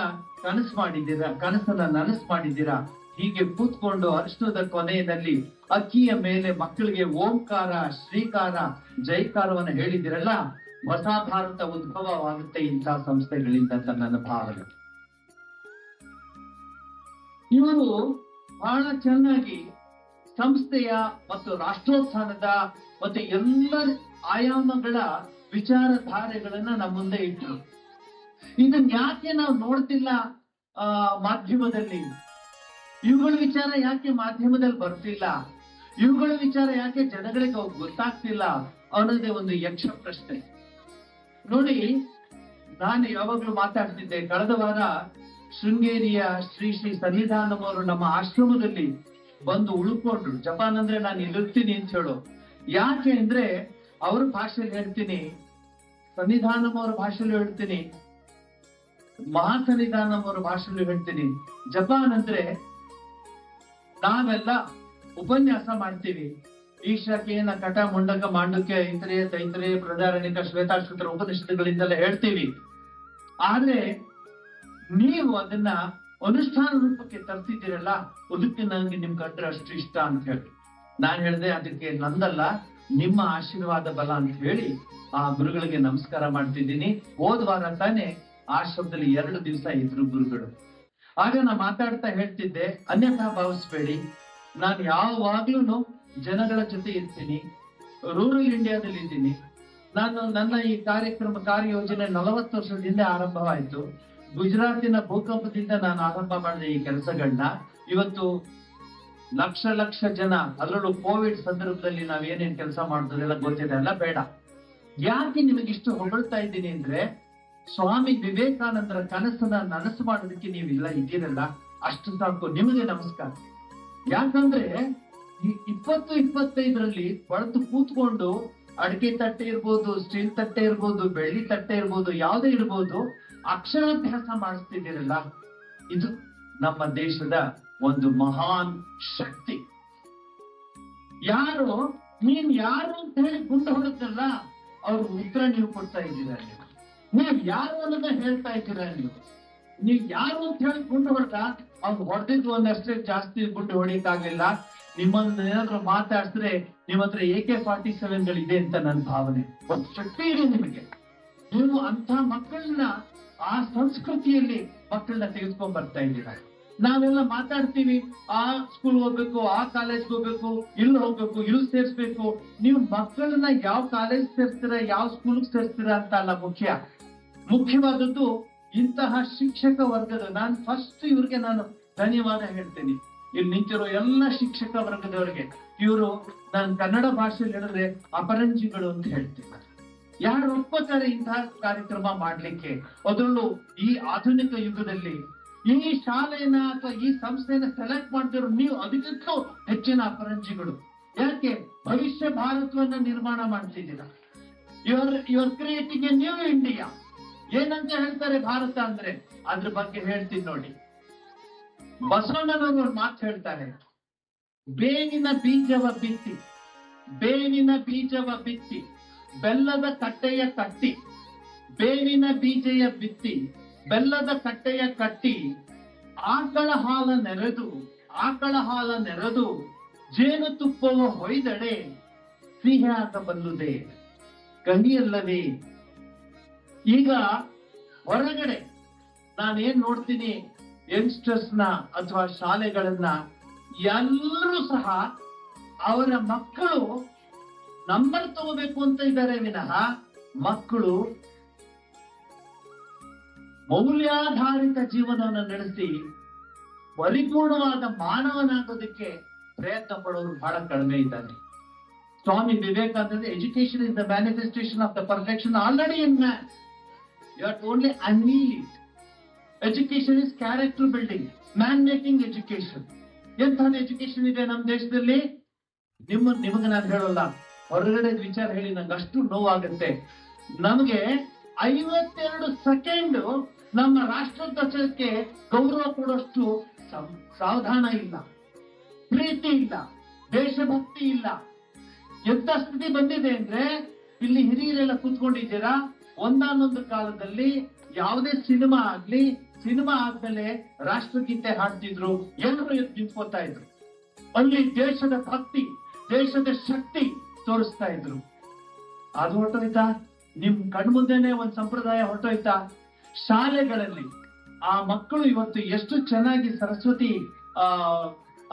ಕನಸನ್ನ ನನಸು ಮಾಡಿದ್ದೀರಾ. ಹೀಗೆ ಕೂತ್ಕೊಂಡು ಅರಿಶಿಣದ ಕೊನೆಯಲ್ಲಿ ಅಕ್ಕಿಯ ಮೇಲೆ ಮಕ್ಕಳಿಗೆ ಓಂಕಾರ, ಶ್ರೀಕಾರ, ಜೈಕಾರವನ್ನು ಹೇಳಿದಿರಲ್ಲ, ಹೊಸ ಭಾರತ ಉದ್ಭವವಾಗುತ್ತೆ ಇಂತಹ ಸಂಸ್ಥೆಗಳಿಂದ ಅಂತ ನನ್ನ ಭಾವನೆ. ಇವರು ಬಹಳ ಚೆನ್ನಾಗಿ ಸಂಸ್ಥೆಯ ಮತ್ತು ರಾಷ್ಟ್ರೋತ್ಥಾನದ ಮತ್ತು ಎಲ್ಲ ಆಯಾಮಗಳ ವಿಚಾರಧಾರೆಗಳನ್ನ ನಮ್ಮ ಮುಂದೆ ಇಟ್ಟರು. ಇದನ್ನ ಯಾಕೆ ನಾವು ನೋಡ್ತಿಲ್ಲ ಮಾಧ್ಯಮದಲ್ಲಿ? ಇವುಗಳ ವಿಚಾರ ಯಾಕೆ ಮಾಧ್ಯಮದಲ್ಲಿ ಬರ್ತಿಲ್ಲ? ಇವುಗಳ ವಿಚಾರ ಯಾಕೆ ಜನಗಳಿಗೆ ಗೊತ್ತಾಗ್ತಿಲ್ಲ ಅನ್ನೋದೇ ಒಂದು ಯಕ್ಷ ಪ್ರಶ್ನೆ. ನೋಡಿ, ನಾನು ಯಾವಾಗ್ಲೂ ಮಾತಾಡ್ತಿದ್ದೆ. ಕಳೆದ ವಾರ ಶೃಂಗೇರಿಯ ಶ್ರೀ ಸನ್ನಿಧಾನಂ ಅವರು ನಮ್ಮ ಆಶ್ರಮದಲ್ಲಿ ಬಂದು ಉಳ್ಕೊಂಡ್ರು. ಜಪಾನ್ ಅಂದ್ರೆ ನಾನು ಇಲ್ಲಿರ್ತೀನಿ ಅಂತ ಹೇಳು. ಯಾಕೆ ಅಂದ್ರೆ ಅವ್ರ ಭಾಷೆಯಲ್ಲಿ ಹೇಳ್ತೀನಿ, ಸನ್ನಿಧಾನಂ ಅವರ ಭಾಷೆಯಲ್ಲಿ ಹೇಳ್ತೀನಿ, ಮಹಾಸನ್ನಿಧಾನಂ ಅವರ ಭಾಷೆಯಲ್ಲಿ ಹೇಳ್ತೀನಿ. ಜಪಾನ್ ಅಂದ್ರೆ ನಾವೆಲ್ಲ ಉಪನ್ಯಾಸ ಮಾಡ್ತೀವಿ. ಈಶಾಕೇನ ಕಟ ಮುಂಡಕ ಮಾಂಡುಕ್ಯ ಐತರೇಯ ತೈತರೇಯ ಪ್ರಜಾರಣಿಕ ಶ್ವೇತಾಶ್ವತರ ಉಪನಿಷತ್ತುಗಳಿಂದಲೇ ಹೇಳ್ತೀವಿ. ಆದ್ರೆ ನೀವು ಅದನ್ನ ಅನುಷ್ಠಾನ ರೂಪಕ್ಕೆ ತರ್ತಿದ್ದೀರಲ್ಲ, ಅದಕ್ಕೆ ನನಗೆ ನಿಮ್ ಕಂಡ್ರೆ ಅಷ್ಟು ಇಷ್ಟ ಅಂತ ಹೇಳಿ ನಾನ್ ಹೇಳಿದೆ, ಅದಕ್ಕೆ ನಂದಲ್ಲ ನಿಮ್ಮ ಆಶೀರ್ವಾದ ಬಲ ಅಂತ ಹೇಳಿ ಆ ಗುರುಗಳಿಗೆ ನಮಸ್ಕಾರ ಮಾಡ್ತಿದ್ದೀನಿ. ಹೋದ ವಾರ ತಾನೇ ಆಶ್ರಮದಲ್ಲಿ 2 ದಿವಸ ಇದ್ರು ಗುರುಗಳು. ಆಗ ನಾ ಮಾತಾಡ್ತಾ ಹೇಳ್ತಿದ್ದೆ, ಅನ್ಯಥಾ ಭಾವಿಸ್ಬೇಡಿ, ನಾನು ಯಾವಾಗ್ಲೂ ಜನಗಳ ಜೊತೆ ಇರ್ತೀನಿ. ರೂರಲ್ ಇಂಡಿಯಾದಲ್ಲಿ ಇದ್ದೀನಿ ನಾನು. ನನ್ನ ಈ ಕಾರ್ಯಯೋಜನೆ 40 ವರ್ಷದ ಹಿಂದೆ ಆರಂಭವಾಯಿತು. ಗುಜರಾತಿನ ಭೂಕಂಪದಿಂದ ನಾನು ಆರಂಭ ಮಾಡಿದೆ ಈ ಕೆಲಸಗಳನ್ನ. ಇವತ್ತು ಲಕ್ಷ ಜನ, ಅದರಲ್ಲೂ ಕೋವಿಡ್ ಸಂದರ್ಭದಲ್ಲಿ ನಾವೇನೇನ್ ಕೆಲಸ ಮಾಡೋದೆಲ್ಲ ಗೊತ್ತಿದೆ ಅಲ್ಲ, ಬೇಡ. ಯಾಕೆ ನಿಮಗಿಷ್ಟು ಹೊಗಳ್ತಾ ಇದ್ದೀನಿ ಅಂದ್ರೆ, ಸ್ವಾಮಿ ವಿವೇಕಾನಂದರ ಕನಸನ್ನ ನನಸು ಮಾಡೋದಕ್ಕೆ ನೀವಿಲ್ಲ ಇದ್ದೀರಲ್ಲ, ಅಷ್ಟು ಸಾಕು. ನಿಮಗೆ ನಮಸ್ಕಾರ. ಯಾಕಂದ್ರೆ ಈ 20-25ರಲ್ಲಿ ಬಳತು ಕೂತ್ಕೊಂಡು ಅಡಿಕೆ ತಟ್ಟೆ ಇರ್ಬೋದು, ಸ್ಟೀಲ್ ತಟ್ಟೆ ಇರ್ಬೋದು, ಬೆಳ್ಳಿ ತಟ್ಟೆ ಇರ್ಬೋದು, ಯಾವುದೇ ಇರ್ಬೋದು, ಅಕ್ಷರಾಭ್ಯಾಸ ಮಾಡಿಸ್ತಿದ್ದೀರಲ್ಲ, ಇದು ನಮ್ಮ ದೇಶದ ಒಂದು ಮಹಾನ್ ಶಕ್ತಿ. ನೀನ್ ಯಾರು ಅಂತ ಹೇಳಿ ಗುಂಡು ಹೊಡೆದ್ರಲ್ಲ, ಅವ್ರ ಉತ್ತರ ನೀವು ಕೊಡ್ತಾ ಇದ್ದೀರಾ. ನೀವ್ ಯಾರು ಅನ್ನೋದ ಹೇಳ್ತಾ ಇದ್ದೀರಾ. ನೀವ್ ಯಾರು ಅಂತ ಹೇಳಿ ಗುಂಡು ಹೊಡೆದ, ಅವ್ನು ಹೊಡೆದಿದ್ದು ಒಂದಷ್ಟೇ, ಜಾಸ್ತಿ ಗುಂಡು ಹೊಡಿಯಕ್ಕಾಗ್ಲಿಲ್ಲ. ನಿಮ್ಮನ್ನ ಏನಾದ್ರು ಮಾತಾಡಿದ್ರೆ ನಿಮ್ಮ ಹತ್ರ AK-47ಗಳಿದೆ ಅಂತ ನನ್ನ ಭಾವನೆ. ಒಂದು ಶಕ್ತಿ ಇದೆ ನಿಮಗೆ. ನೀವು ಅಂತ ಮಕ್ಕಳನ್ನ ಆ ಸಂಸ್ಕೃತಿಯಲ್ಲಿ ಮಕ್ಕಳನ್ನ ತೆಗೆದುಕೊಂಡ್ ಬರ್ತಾ ಇದ್ದೀರಾ. ನಾವೆಲ್ಲ ಮಾತಾಡ್ತೀವಿ, ಆ ಸ್ಕೂಲ್ ಹೋಗ್ಬೇಕು, ಆ ಕಾಲೇಜ್ ಹೋಗ್ಬೇಕು, ಇಲ್ಲಿ ಹೋಗ್ಬೇಕು, ಇಲ್ಲಿ ಸೇರ್ಸ್ಬೇಕು. ನೀವು ಮಕ್ಕಳನ್ನ ಯಾವ ಕಾಲೇಜ್ ಸೇರ್ಸ್ತೀರಾ, ಯಾವ ಸ್ಕೂಲ್ ಸೇರ್ಸ್ತೀರಾ ಅಂತ ಅಲ್ಲ ಮುಖ್ಯವಾದದ್ದು ಇಂತಹ ಶಿಕ್ಷಕ ವರ್ಗದ. ನಾನು ಫಸ್ಟ್ ಇವ್ರಿಗೆ ನಾನು ಧನ್ಯವಾದ ಹೇಳ್ತೀನಿ. ಇಲ್ಲಿ ನಿಂತಿರೋ ಎಲ್ಲ ಶಿಕ್ಷಕ ವರ್ಗದವರಿಗೆ. ಇವರು ನಾನು ಕನ್ನಡ ಭಾಷೆಯಲ್ಲಿ ಹೇಳಿದ್ರೆ ಅಪರಂಜಿಗಳು ಅಂತ ಹೇಳ್ತೀನಿ. ಯಾರು ಒಪ್ಕೋತಾರೆ ಇಂತಹ ಕಾರ್ಯಕ್ರಮ ಮಾಡ್ಲಿಕ್ಕೆ? ಅದರಲ್ಲೂ ಈ ಆಧುನಿಕ ಯುಗದಲ್ಲಿ ಈ ಶಾಲೆಯನ್ನ ಅಥವಾ ಈ ಸಂಸ್ಥೆಯನ್ನ ಸೆಲೆಕ್ಟ್ ಮಾಡ್ತಿರೋ ನೀವು ಅದಕ್ಕಿಂತಲೂ ಹೆಚ್ಚಿನ ಅಪರಂಜಿಗಳು. ಯಾಕೆ? ಭವಿಷ್ಯ ಭಾರತವನ್ನ ನಿರ್ಮಾಣ ಮಾಡ್ತಿದ್ದೀರಾ. You are creating a new India. ಏನಂತ ಹೇಳ್ತಾರೆ ಭಾರತ ಅಂದ್ರೆ? ಅದ್ರ ಬಗ್ಗೆ ಹೇಳ್ತೀನಿ ನೋಡಿ. ಬಸವಣ್ಣನವರು ಒಂದು ಮಾತು ಹೇಳ್ತಾರೆ, ಬೇವಿನ ಬೀಜವ ಬಿತ್ತಿ ಬೆಲ್ಲದ ಕಟ್ಟೆಯ ಕಟ್ಟಿ, ಬೇವಿನ ಬೀಜಯ ಬಿತ್ತಿ ಬೆಲ್ಲದ ಕಟ್ಟೆಯ ಕಟ್ಟಿ, ಆಕಳ ಹಾಲ ನೆರೆದು ಜೇನುತುಪ್ಪವ ಹೊಯ್ದಡೆ ಸಿಹಿಯಾಗಬಲ್ಲುದೆ ಕಹಿಯಲ್ಲವೇ. ಈಗ ಹೊರಗಡೆ ನಾನೇನ್ ನೋಡ್ತೀನಿ, ಯಂಗ್ಸ್ಟರ್ಸ್ ನ ಅಥವಾ ಶಾಲೆಗಳನ್ನ, ಎಲ್ಲರೂ ಸಹ ಅವರ ಮಕ್ಕಳು ನಂಬರ್ ತಗೋಬೇಕು ಅಂತ ಇದ್ದಾರೆ ವಿನಃ ಮಕ್ಕಳು ಮೌಲ್ಯಾಧಾರಿತ ಜೀವನವನ್ನು ನಡೆಸಿ ಪರಿಪೂರ್ಣವಾದ ಮಾನವನಾಗೋದಕ್ಕೆ ಪ್ರಯತ್ನ ಪಡೋರು ಬಹಳ ಕಡಿಮೆ ಇದ್ದಾರೆ. Swami Vivekananda, education is the manifestation of the perfection already in man. You are only unveil it. Education is character building, man making education. ಎಂತಹ ಎಜುಕೇಶನ್ ಇದೆ ನಮ್ಮ ದೇಶದಲ್ಲಿ? ನಿಮಗೆ ನಾನು ಹೇಳೋಲ್ಲ, ಹೊರಗಡೆ ವಿಚಾರ ಹೇಳಿ ನಂಗೆ ಅಷ್ಟು ನೋವಾಗುತ್ತೆ. ನಮಗೆ 52 ಸೆಕೆಂಡ್ ನಮ್ಮ ರಾಷ್ಟ್ರಧ್ವಜಕ್ಕೆ ಗೌರವ ಕೊಡೋಷ್ಟು ಸಾವಧಾನ ಇಲ್ಲ, ಪ್ರೀತಿ ಇಲ್ಲ, ದೇಶಭಕ್ತಿ ಇಲ್ಲ. ಎಂತ ಸ್ಥಿತಿ ಬಂದಿದೆ ಅಂದ್ರೆ, ಇಲ್ಲಿ ಹಿರಿಯರೆಲ್ಲ ಕೂತ್ಕೊಂಡಿದ್ದೀರಾ, ಒಂದಾನೊಂದು ಕಾಲದಲ್ಲಿ ಯಾವುದೇ ಸಿನಿಮಾ ಆಗ್ಲಿ, ಸಿನಿಮಾ ಆದ್ಮೇಲೆ ರಾಷ್ಟ್ರಗೀತೆ ಹಾಡ್ತಿದ್ರು, ಎಲ್ಲರೂ ಎದ್ದು ನಿಂತ್ಕೋತಾ ಇದ್ರು. ಅಲ್ಲಿ ದೇಶದ ಭಕ್ತಿ, ದೇಶದ ಶಕ್ತಿ ತೋರಿಸ್ತಾ ಇದ್ರು. ಅದು ಹೊರಟೋಯ್ತಾ? ನಿಮ್ ಕಣ್ಮುಂದೆನೆ ಒಂದ್ ಸಂಪ್ರದಾಯ ಹೊರಟೋಯ್ತಾ? ಶಾಲೆಗಳಲ್ಲಿ ಆ ಮಕ್ಕಳು ಇವತ್ತು ಎಷ್ಟು ಚೆನ್ನಾಗಿ ಸರಸ್ವತಿ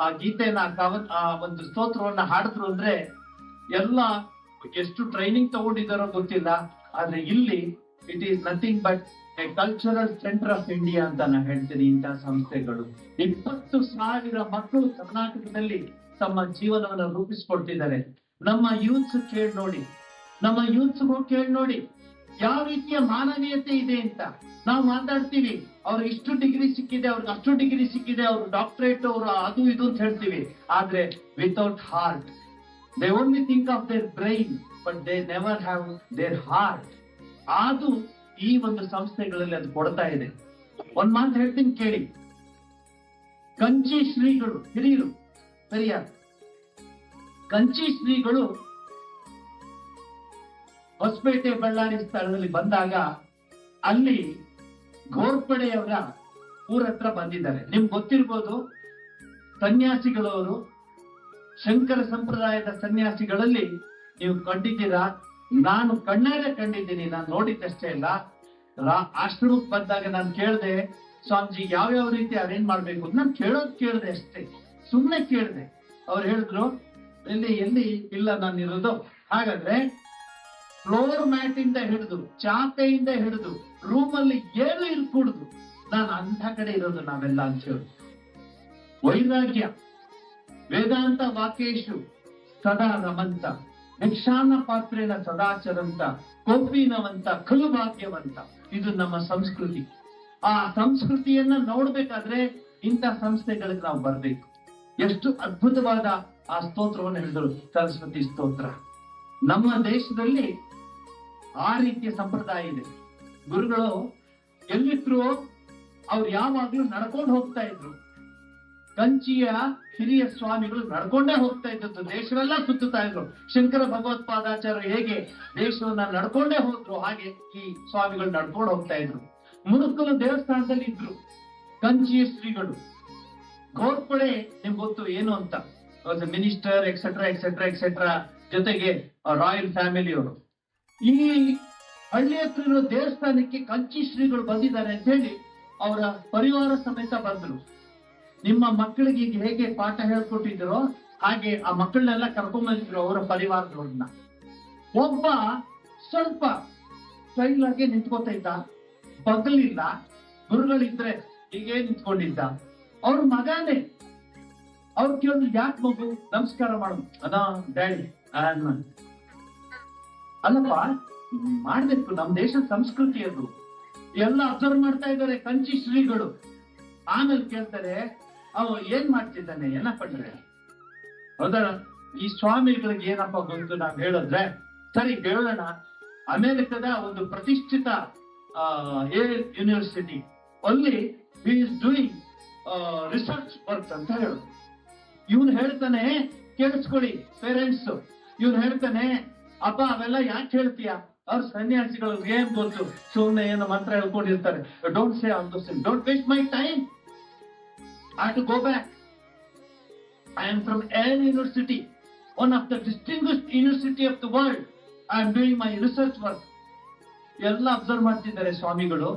ಆ ಗೀತೆನ ಆ ಒಂದು ಸ್ತೋತ್ರವನ್ನ ಹಾಡಿದ್ರು ಅಂದ್ರೆ, ಎಲ್ಲ ಎಷ್ಟು ಟ್ರೈನಿಂಗ್ ತಗೊಂಡಿದ್ದಾರೋ ಗೊತ್ತಿಲ್ಲ. ಆದ್ರೆ ಇಲ್ಲಿ it is nothing but A cultural centre of India ಅಂತ ನಾನು ಹೇಳ್ತೀನಿ. ಇಂತಹ ಸಂಸ್ಥೆಗಳು 20,000 ಮಕ್ಕಳು ಕರ್ನಾಟಕದಲ್ಲಿ ತಮ್ಮ ಜೀವನವನ್ನು ರೂಪಿಸ್ಕೊಳ್ತಿದ್ದಾರೆ. ನಮ್ಮ ಯೂತ್ಸ್ ಕೇಳಿ ನೋಡಿ, ನಮ್ಮ ಯೂತ್ಸ್ ಕೇಳಿ ನೋಡಿ ಯಾವ ರೀತಿಯ ಮಾನವೀಯತೆ ಇದೆ ಅಂತ. ನಾವು ಮಾತಾಡ್ತೀವಿ, ಅವ್ರಿಗೆ ಇಷ್ಟು ಡಿಗ್ರಿ ಸಿಕ್ಕಿದೆ, ಅವ್ರಿಗೆ ಅಷ್ಟು ಡಿಗ್ರಿ ಸಿಕ್ಕಿದೆ, ಅವ್ರು ಡಾಕ್ಟರೇಟ್, ಅವರು ಅದು ಇದು ಅಂತ ಹೇಳ್ತೀವಿ. ಆದ್ರೆ without heart, they only think of their brain but they never have their heart. ಅದು ಈ ಒಂದು ಸಂಸ್ಥೆಗಳಲ್ಲಿ ಅದು ಕೊಡ್ತಾ ಇದೆ. ಒಂದ್ ಮಾತು ಹೇಳ್ತೀನಿ ಕೇಳಿ. ಕಂಚಿ ಶ್ರೀಗಳು, ಹಿರಿಯರು, ಪೆರಿಯಾರ್ ಕಂಚಿ ಶ್ರೀಗಳು ಹೊಸಪೇಟೆ ಬಳ್ಳಾರಿ ಸ್ಥಳದಲ್ಲಿ ಬಂದಾಗ ಅಲ್ಲಿ ಘೋರ್ಪಡೆಯವರ ಊರ ಹತ್ರ ಬಂದಿದ್ದಾರೆ. ನಿಮ್ಗೆ ಗೊತ್ತಿರ್ಬೋದು, ಸನ್ಯಾಸಿಗಳವರು ಶಂಕರ ಸಂಪ್ರದಾಯದ ಸನ್ಯಾಸಿಗಳಲ್ಲಿ ನೀವು ಕಂಡಿದ್ದೀರಾ? ನಾನು ಕಣ್ಣಾರೆ ಕಂಡಿದ್ದೀನಿ, ನಾನು ನೋಡಿದ್ದಷ್ಟೇ ಇಲ್ಲ. ಆಶ್ರಮಕ್ಕೆ ಬಂದಾಗ ನಾನು ಕೇಳಿದೆ, ಸ್ವಾಮೀಜಿ ಯಾವ್ಯಾವ ರೀತಿ ಅರೇಂಜ್ ಮಾಡ್ಬೇಕು ಅಂತ. ನಾನು ಕೇಳಿದೆ ಅಷ್ಟೇ, ಸುಮ್ಮನೆ ಕೇಳಿದೆ. ಅವ್ರು ಹೇಳಿದ್ರು, ಎಲ್ಲಿ ಇಲ್ಲ ನಾನು ಇರೋದು. ಹಾಗಾದ್ರೆ ಫ್ಲೋರ್ ಮ್ಯಾಟ್ ಇಂದ ಹಿಡಿದು, ಚಾಪೆಯಿಂದ ಹಿಡಿದು, ರೂಮಲ್ಲಿ ಏನು ಇರ್ಕೂಡುದು, ನಾನು ಅಂಥ ಕಡೆ ಇರೋದು ನಾವೆಲ್ಲ ಅಂತ ಹೇಳಿ. ವೈರಾಗ್ಯ ವೇದಾಂತ ವಾಕ್ಯೇಶು ಸದಾ ರಮಂತ, ಭಿಕ್ಷಾನ ಪಾತ್ರೇನ ಸದಾಚರಂತ, ಕೋಪಿನವಂತ ಖಲು ಭಾಗ್ಯವಂತ. ಇದು ನಮ್ಮ ಸಂಸ್ಕೃತಿ. ಆ ಸಂಸ್ಕೃತಿಯನ್ನ ನೋಡ್ಬೇಕಾದ್ರೆ ಇಂಥ ಸಂಸ್ಥೆಗಳಿಗೆ ನಾವು ಬರ್ಬೇಕು. ಎಷ್ಟು ಅದ್ಭುತವಾದ ಆ ಸ್ತೋತ್ರವನ್ನು ಹೇಳಿದರು, ಸರಸ್ವತಿ ಸ್ತೋತ್ರ. ನಮ್ಮ ದೇಶದಲ್ಲಿ ಆ ರೀತಿಯ ಸಂಪ್ರದಾಯ ಇದೆ. ಗುರುಗಳು ಎಲ್ಲಿದ್ರು ಅವ್ರು ಯಾವಾಗ್ಲೂ ನಡ್ಕೊಂಡು ಹೋಗ್ತಾ ಇದ್ರು. ಕಂಚಿಯ ಹಿರಿಯ ಸ್ವಾಮಿಗಳು ನಡ್ಕೊಂಡೇ ಹೋಗ್ತಾ ಇದ್ದದ್ದು, ದೇಶವೆಲ್ಲ ಸುತ್ತುತ್ತಾ ಇದ್ರು. ಶಂಕರ ಭಗವತ್ಪಾದಾಚಾರ್ಯ ಹೇಗೆ ದೇಶವನ್ನ ನಡ್ಕೊಂಡೇ ಹೋದ್ರು, ಹಾಗೆ ಈ ಸ್ವಾಮಿಗಳು ನಡ್ಕೊಂಡು ಹೋಗ್ತಾ ಇದ್ರು. ಮುರುಕಲು ದೇವಸ್ಥಾನದಲ್ಲಿ ಇದ್ರು ಕಂಚಿಯ ಶ್ರೀಗಳು. ಘೋರ್ಪಡೆ ನಿಮ್ಗೆ ಗೊತ್ತು ಏನು ಅಂತ, ಮಿನಿಸ್ಟರ್ ಎಕ್ಸೆಟ್ರಾ ಎಕ್ಸೆಟ್ರಾ ಎಕ್ಸೆಟ್ರಾ, ಜೊತೆಗೆ ರಾಯಲ್ ಫ್ಯಾಮಿಲಿಯವರು. ಈ ಹಳ್ಳಿ ಹತ್ರ ಇರೋ ದೇವಸ್ಥಾನಕ್ಕೆ ಕಂಚಿ ಶ್ರೀಗಳು ಬಂದಿದ್ದಾರೆ ಅಂತ ಹೇಳಿ ಅವರ ಪರಿವಾರ ಸಮೇತ ಬಂದ್ರು. ನಿಮ್ಮ ಮಕ್ಕಳಿಗೆ ಈಗ ಹೇಗೆ ಪಾಠ ಹೇಳ್ಕೊಟ್ಟಿದ್ರು ಹಾಗೆ ಆ ಮಕ್ಕಳನ್ನೆಲ್ಲ ಕರ್ಕೊಂಡ್ ಬಂದಿದ್ರು ಅವರ ಪರಿವಾರದವ್ರನ್ನ. ಒಬ್ಬ ಸ್ವಲ್ಪ ಸ್ಟೈಲ್ ಆಗಿ ನಿಂತ್ಕೋತಾ ಇದ್ದ, ಬಗ್ಲಿಲ್ಲ. ಗುರುಗಳಿದ್ರೆ ಹೀಗೆ ನಿಂತ್ಕೊಂಡಿದ್ದ. ಅವ್ರ ಮಗನೇ. ಅವ್ರು ಕೇಳಿದ್ರು, ಯಾಕೆ ಮಗು ನಮಸ್ಕಾರ ಮಾಡು? ಅದಾ ಡ್ಯಾಡಿ ಅಲ್ಲಪ್ಪ, ಮಾಡ್ಬೇಕು, ನಮ್ ದೇಶದ ಸಂಸ್ಕೃತಿ ಅದು. ಎಲ್ಲ ಅಬ್ಸರ್ವ್ ಮಾಡ್ತಾ ಇದ್ದಾರೆ ಕಂಚಿ ಶ್ರೀಗಳು. ಆಮೇಲೆ ಕೇಳ್ತಾರೆ, ಅವ ಏನ್ ಮಾಡ್ತಿದ್ದಾನೆ ಏನಪ್ಪಂದ್ರೆ? ಹೌದಾ, ಈ ಸ್ವಾಮಿಗಳಿಗೆ ಏನಪ್ಪ ಗೊತ್ತು ನಾವ್ ಹೇಳಿದ್ರೆ? ಸರಿ ಹೇಳೋಣ. ಅಮೆರಿಕದ ಒಂದು ಪ್ರತಿಷ್ಠಿತ ಯೂನಿವರ್ಸಿಟಿ ಅಲ್ಲಿ he is doing research work ಅಂತ ಹೇಳುದು. ಇವನು ಹೇಳ್ತಾನೆ, ಕೇಳಿಸ್ಕೊಳ್ಳಿ ಪೇರೆಂಟ್ಸ್, ಇವನು ಹೇಳ್ತಾನೆ, ಅಪ್ಪ ಅವೆಲ್ಲ ಯಾಕೆ ಹೇಳ್ತೀಯ? ಅವ್ರ ಸನ್ಯಾಸಿಗಳು ಏನ್ ಗೊತ್ತು, ಸುಮ್ಮನೆ ಏನೋ ಮಂತ್ರ ಹೇಳ್ಕೊಂಡಿರ್ತಾರೆ. Don't say all those things, don't waste my time. I have to go back. I am from Yale University, one of the distinguished university of the world. I am doing my research work. ಎಲ್ಲ observe ಮಾಡ್ತಿದ್ದಾರೆ ಸ್ವಾಮಿಗಳು.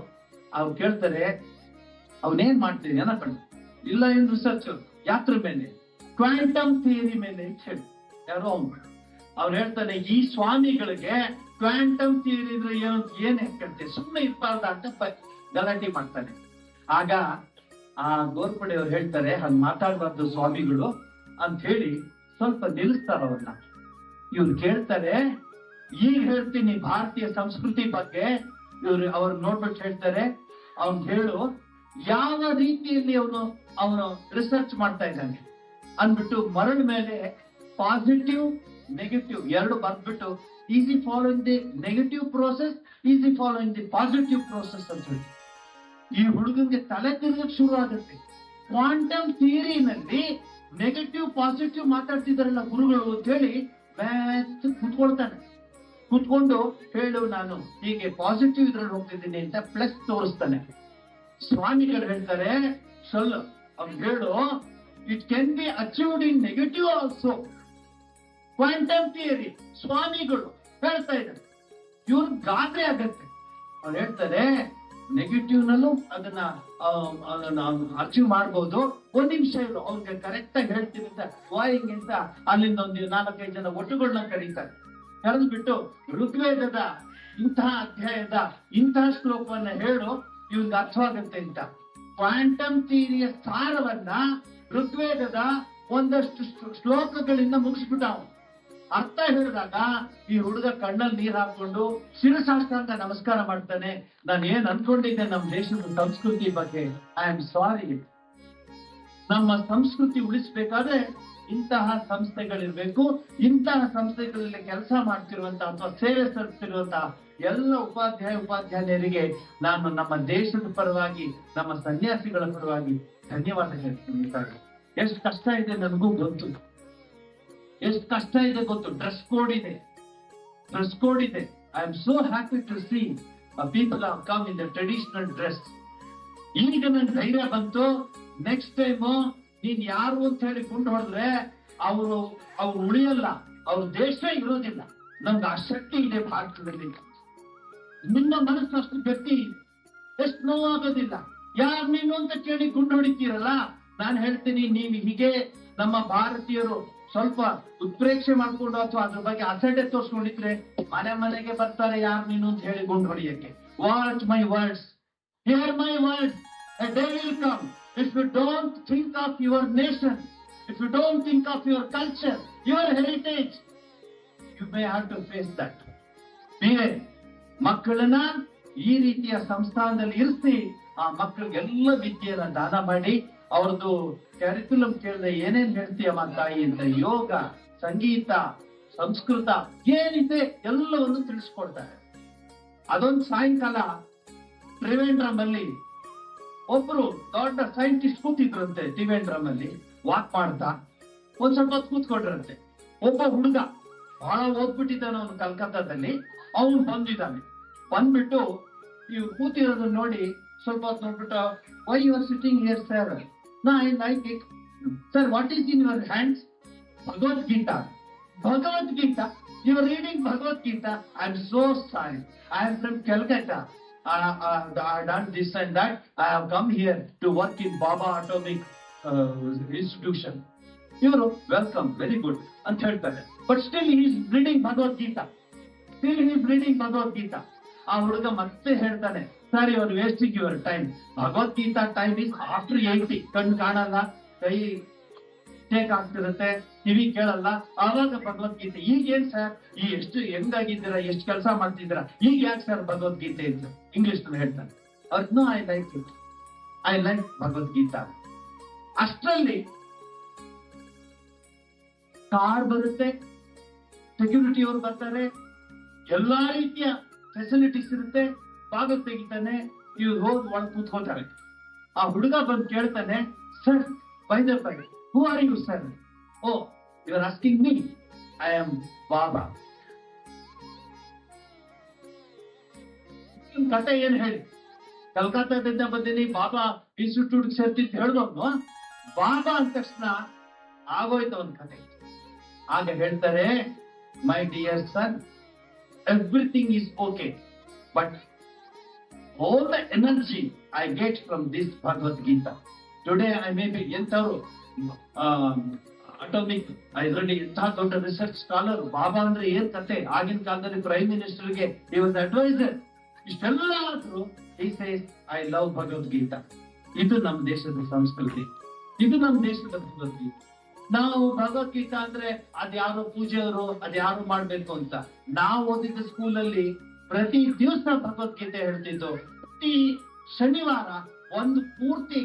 ಅವ್ರು ಕೇಳ್ತಾರೆ, ಅವನೇನ್ ಮಾಡ್ತೀನಿ ಏನಪ್ಪ? ಇಲ್ಲ, ಏನ್ ರಿಸರ್ಚ್? ಯಾತ್ರ ಮೇಲೆ, ಕ್ವಾಂಟಮ್ ಥಿಯರಿ ಮೇಲೆ ಹೇಳಿ. ಯಾರೋ ಅವ್ರು ಹೇಳ್ತಾನೆ, ಈ ಸ್ವಾಮಿಗಳಿಗೆ ಕ್ವಾಂಟಮ್ ಥಿಯರಿ ಅಂದ್ರೆ ಏನು, ಏನ್ ಹೇಳ್ತಾರೆ, ಸುಮ್ಮನೆ ಇರ್ಬಾರ್ದ ಅಂತ ಗಲಾಟೆ ಮಾಡ್ತಾನೆ. ಆಗ ಆ ಗೋರ್ಪಡೆಯವ್ರು ಹೇಳ್ತಾರೆ, ಹಂಗ್ ಮಾತಾಡ್ಬಾರ್ದು ಸ್ವಾಮಿಗಳು ಅಂತ ಹೇಳಿ ಸ್ವಲ್ಪ ನಿಲ್ಲಿಸ್ತಾರ ಅವ್ರನ್ನ. ಇವ್ರು ಕೇಳ್ತಾರೆ, ಈಗ ಹೇಳ್ತೀನಿ ಭಾರತೀಯ ಸಂಸ್ಕೃತಿ ಬಗ್ಗೆ. ಅವ್ರು ನೋಡ್ಬಿಟ್ಟು ಹೇಳ್ತಾರೆ, ಅವ್ನ್ ಹೇಳು ಯಾವ ರೀತಿಯಲ್ಲಿ ಅವನು ರಿಸರ್ಚ್ ಮಾಡ್ತಾ ಇದ್ದಾನೆ ಅಂದ್ಬಿಟ್ಟು ಮರಳ ಮೇಲೆ ಪಾಸಿಟಿವ್ ನೆಗೆಟಿವ್ ಎರಡು ಬರ್ದ್ಬಿಟ್ಟು, easy following the negative process, easy following the positive process ಅಂತ ಹೇಳಿ ಈ ಹುಡುಗನ್ಗೆ ತಲೆ ತಿರುಗಕ್ಕೆ ಶುರು ಆಗುತ್ತೆ. ಕ್ವಾಂಟಮ್ ಥಿಯರಿನಲ್ಲಿ ನೆಗೆಟಿವ್ ಪಾಸಿಟಿವ್ ಮಾತಾಡ್ತಿದಾರಲ್ಲ ಗುರುಗಳು ಅಂತ ಹೇಳಿ ಕುತ್ಕೊಳ್ತಾನೆ. ಕೂತ್ಕೊಂಡು ಹೇಳು, ನಾನು ಹೀಗೆ ಪಾಸಿಟಿವ್ ಇದ್ರಲ್ಲಿ ಹೋಗ್ತಿದ್ದೀನಿ ಅಂತ ಪ್ಲಸ್ ತೋರಿಸ್ತಾನೆ. ಸ್ವಾಮಿಗಳು ಹೇಳ್ತಾರೆ, ಅವ್ನು ಹೇಳು, it can be achieved in negative also. Quantum theory ಸ್ವಾಮಿಗಳು ಹೇಳ್ತಾ ಇದ್ದಾರೆ. ಇವ್ರ ಗಾಬರಿ ಆಗತ್ತೆ. ಅವ್ರು ಹೇಳ್ತಾರೆ ನೆಗೆಟಿವ್ ನಲ್ಲೂ ಅದನ್ನ ಅಚೀವ್ ಮಾಡ್ಬೋದು. ಒಂದ್ ನಿಮಿಷ ಇರು, ಅವ್ರಿಗೆ ಕರೆಕ್ಟ್ ಆಗಿ ಹೇಳ್ತೀನಿ ಅಂತ ವಾಯಿಂಗ್ ಅಂತ ಅಲ್ಲಿಂದ ಒಂದು 4-5 ಜನ ಒಟ್ಟುಗಳನ್ನ ಕರೀತಾರೆ. ಕರೆದ್ಬಿಟ್ಟು ಋಗ್ವೇದದ ಇಂತಹ ಅಧ್ಯಾಯದ ಇಂತಹ ಶ್ಲೋಕವನ್ನ ಹೇಳು, ಇವ್ರಿಗೆ ಅರ್ಥವಾಗುತ್ತೆ ಅಂತ. ಕ್ವಾಂಟಮ್ ಥಿಯರಿಯ ಸಾರವನ್ನ ಋಗ್ವೇದದ ಒಂದಷ್ಟು ಶ್ಲೋಕಗಳಿಂದ ಮುಗಿಸ್ಬಿಟ್ಟ. ಅರ್ಥ ಹೇಳಿದಾಗ ಈ ಹುಡುಗ ಕಣ್ಣಲ್ಲಿ ನೀರ್ ಹಾಕೊಂಡು ಶಿರಸಾಷ್ಟಾಂಗ ನಮಸ್ಕಾರ ಮಾಡ್ತಾನೆ. ನಾನು ಏನ್ ಅನ್ಕೊಂಡಿದ್ದೆ ನಮ್ಮ ದೇಶದ ಸಂಸ್ಕೃತಿ ಬಗ್ಗೆ, ಐ ಆಮ್ ಸಾರಿ. ನಮ್ಮ ಸಂಸ್ಕೃತಿ ಉಳಿಸ್ಬೇಕಾದ್ರೆ ಇಂತಹ ಸಂಸ್ಥೆಗಳಿರ್ಬೇಕು. ಇಂತಹ ಸಂಸ್ಥೆಗಳಲ್ಲಿ ಕೆಲಸ ಮಾಡ್ತಿರುವಂತಹ ಅಥವಾ ಸೇವೆ ಸಲ್ಲಿಸ್ತಿರುವಂತಹ ಎಲ್ಲ ಉಪಾಧ್ಯಾಯರಿಗೆ ನಾನು ನಮ್ಮ ದೇಶದ ಪರವಾಗಿ, ನಮ್ಮ ಸನ್ಯಾಸಿಗಳ ಪರವಾಗಿ ಧನ್ಯವಾದ ಹೇಳ್ತೀನಿ. ಎಷ್ಟು ಕಷ್ಟ ಇದೆ ನನಗೂ ಗೊತ್ತು, ಎಷ್ಟು ಕಷ್ಟ ಇದೆ ಗೊತ್ತು. ಡ್ರೆಸ್ ಕೋಡ್ ಇದೆ. I am so happy to see people have come in the traditional dress. ಈಗ ನನ್ ಧೈರ್ಯ ಬಂತು. ನೆಕ್ಸ್ಟ್ ಟೈಮ್ ನೀನ್ ಯಾರು ಅಂತ ಹೇಳಿ ಕೊಂಡು ಹೊಡೆದ್ರೆ ಅವ್ರು ಉಳಿಯಲ್ಲ, ಅವ್ರ ದೇಶ ಇರೋದಿಲ್ಲ. ನಮ್ಗೆ ಆ ಶಕ್ತಿ ಇದೆ ಭಾರತದಲ್ಲಿ. ನಿಮ್ಮ ಮನಸ್ಸು ಅಷ್ಟು ಗಟ್ಟಿ, ಎಷ್ಟು ನೋವಾಗೋದಿಲ್ಲ. ಯಾರು ನೀನು ಅಂತ ಕೇಳಿ ಗುಂಡು ಹೊಡಿತೀರಲ್ಲ, ನಾನು ಹೇಳ್ತೀನಿ, ನೀವು ಹೀಗೆ ನಮ್ಮ ಭಾರತೀಯರು ಸ್ವಲ್ಪ ಉತ್ಪ್ರೇಕ್ಷೆ ಮಾಡ್ಕೊಂಡು ಅಥವಾ ಅದ್ರ ಬಗ್ಗೆ ಅಸಡ್ಡೆ ತೋರ್ಸ್ಕೊಂಡಿದ್ರೆ ಮನೆಗೆ ಬರ್ತಾರೆ ಯಾರು ನೀನು ಅಂತ ಹೇಳಿ ಗುಂಡು ಹೊಡಿಯಕ್ಕೆ. Watch my words, hear my words. A day will come, if you don't think of your nation, if you don't think of your culture, your heritage, you may have to face that. ಮಕ್ಕಳನ್ನ ಈ ರೀತಿಯ ಸಂಸ್ಥಾನದಲ್ಲಿ ಇರಿಸಿ ಆ ಮಕ್ಕಳಿಗೆಲ್ಲ ವಿದ್ಯೆಯನ್ನ ದಾನ ಮಾಡಿ, ಅವ್ರದ್ದು ಕ್ಯಾರಿಕ್ಯುಲಮ್ ಕೇಳಿದ್ರೆ ಏನೇನ್ ಹೇಳ್ತೀಯಮ್ಮ ತಾಯಿ ಅಂತ, ಯೋಗ, ಸಂಗೀತ, ಸಂಸ್ಕೃತ ಏನಿದೆ ಎಲ್ಲವನ್ನು ತಿಳಿಸ್ಕೊಡ್ತಾರೆ. ಅದೊಂದು ಸಾಯಂಕಾಲ ತ್ರಿವೇಂದ್ರಂ ಅಲ್ಲಿ ಒಬ್ರು ದೊಡ್ಡ ಸೈಂಟಿಸ್ಟ್ ಕೂತಿದ್ರಂತೆ. ತ್ರಿವೇಂದ್ರಂ ಅಲ್ಲಿ ವಾಕ್ ಮಾಡ್ತಾ ಒಂದ್ ಸ್ವಲ್ಪ ಹೊತ್ತು ಕೂತ್ಕೊಂಡ್ರಂತೆ. ಒಬ್ಬ ಹುಡುಗ ಬಹಳ ಓದ್ಬಿಟ್ಟಿದ್ದಾನೆ ಅವನು ಕಲ್ಕತ್ತಾದಲ್ಲಿ. ಅವನು ಬಂದ್ಬಿಟ್ಟು ಇವ್ರು ಕೂತಿರೋದನ್ನ ನೋಡಿ ಸ್ವಲ್ಪ ಹೊತ್ತು ನೋಡ್ಬಿಟ್ಟು, why you are sitting here sir? No, I like it. Sir, what is in your hands? Bhagavad Gita. You are reading Bhagavad Gita? I am so sorry, I am from Calcutta. I have done this and that. I have come here to work in Baba Atomic Institution. You're welcome, very good. And third person. But still he is reading Bhagavad Gita. ಆ ಹುಡುಗ ಮತ್ತೆ ಹೇಳ್ತಾನೆ, sir, you are wasting your time. Bhagavad Gita time is after 80. ಕಣ್ಣು ಕಾಣಲ್ಲ, ಕೈ take ಆಗ್ತಿರುತ್ತೆ, ಕಿವಿ ಕೇಳಲ್ಲ, ಆವಾಗ ಭಗವದ್ಗೀತೆ. ಈಗ ಏನ್ ಸರ್, ಈ ಎಷ್ಟು ಹೆಂಗಾಗಿದ್ದೀರಾ, ಎಷ್ಟು ಕೆಲಸ ಮಾಡ್ತಿದ್ದೀರಾ, ಈಗ ಯಾಕೆ ಸರ್ ಭಗವದ್ಗೀತೆ ಅಂತ ಇಂಗ್ಲಿಷ್ ನಲ್ಲಿ ಹೇಳ್ತಾನೆ. ಅವ್ರನ್ನ ಐ ಲೈಕ್ ಭಗವದ್ಗೀತಾ. ಅಷ್ಟರಲ್ಲಿ ಕಾರ್ ಬರುತ್ತೆ, ಸೆಕ್ಯೂರಿಟಿ ಅವರು ಬರ್ತಾರೆ, ಎಲ್ಲಾ ರೀತಿಯ ಫೆಸಿಲಿಟೀಸ್ ಇರುತ್ತೆ. ಬಾಗಿಲು ತೆಗಿತಾನೆ, ಇವ್ರು ಹೋಗಿ ಒಳಗೆ ಕೂತ್ಕೊಳ್ತಾರೆ. ಆ ಹುಡುಗ ಬಂದು ಕೇಳ್ತಾನೆ, sir, by the by, who are you sir? Oh, you are asking me? I am Baba. ಕತೆ ಏನ್ ಹೇಳಿ, ಕಲ್ಕತ್ತಾದಿಂದ ಬಂದಿನಿ, ಬಾಬಾ ಇನ್ಸ್ಟಿಟ್ಯೂಟ್ ಸೇರ್ತಿತ್ತು ಹೇಳಿದವನು. ಬಾಬಾ ಅಂದ ತಕ್ಷಣ ಆಗೋಯ್ತು ಅವನ ಕತೆ. ಆಗ ಹೇಳ್ತಾರೆ, my dear sun, everything is okay, but all the energy I get from this Bhagavad Gita. Today I may be entharu atomic, I already dodda research scholar. Baba andre ಏನ್ ಕತೆ, ಆಗಿನ ಕಾಲದಲ್ಲಿ ಪ್ರೈಮ್ ಮಿನಿಸ್ಟರ್ಗೆ he was advisor. ಇಷ್ಟೆಲ್ಲ ಆದ್ರೂ he says I love Bhagavad Gita. ಇದು ನಮ್ಮ ದೇಶದ ಸಂಸ್ಕೃತಿ, ಇದು ನಮ್ಮ ದೇಶದ ಭಗವದ್ಗೀತೆ. ನಾವು ಭಗವದ್ಗೀತಾ ಅಂದ್ರೆ ಅದ್ಯಾರೋ ಪೂಜೆಯವರು ಅದ್ಯಾರು ಮಾಡ್ಬೇಕು ಅಂತ. ನಾವು ಓದಿದ ಸ್ಕೂಲಲ್ಲಿ ಪ್ರತಿ ದಿವಸ ಭಗವದ್ಗೀತೆ ಹೇಳ್ತಿದ್ದು. ಪ್ರತಿ ಶನಿವಾರ ಒಂದು ಪೂರ್ತಿ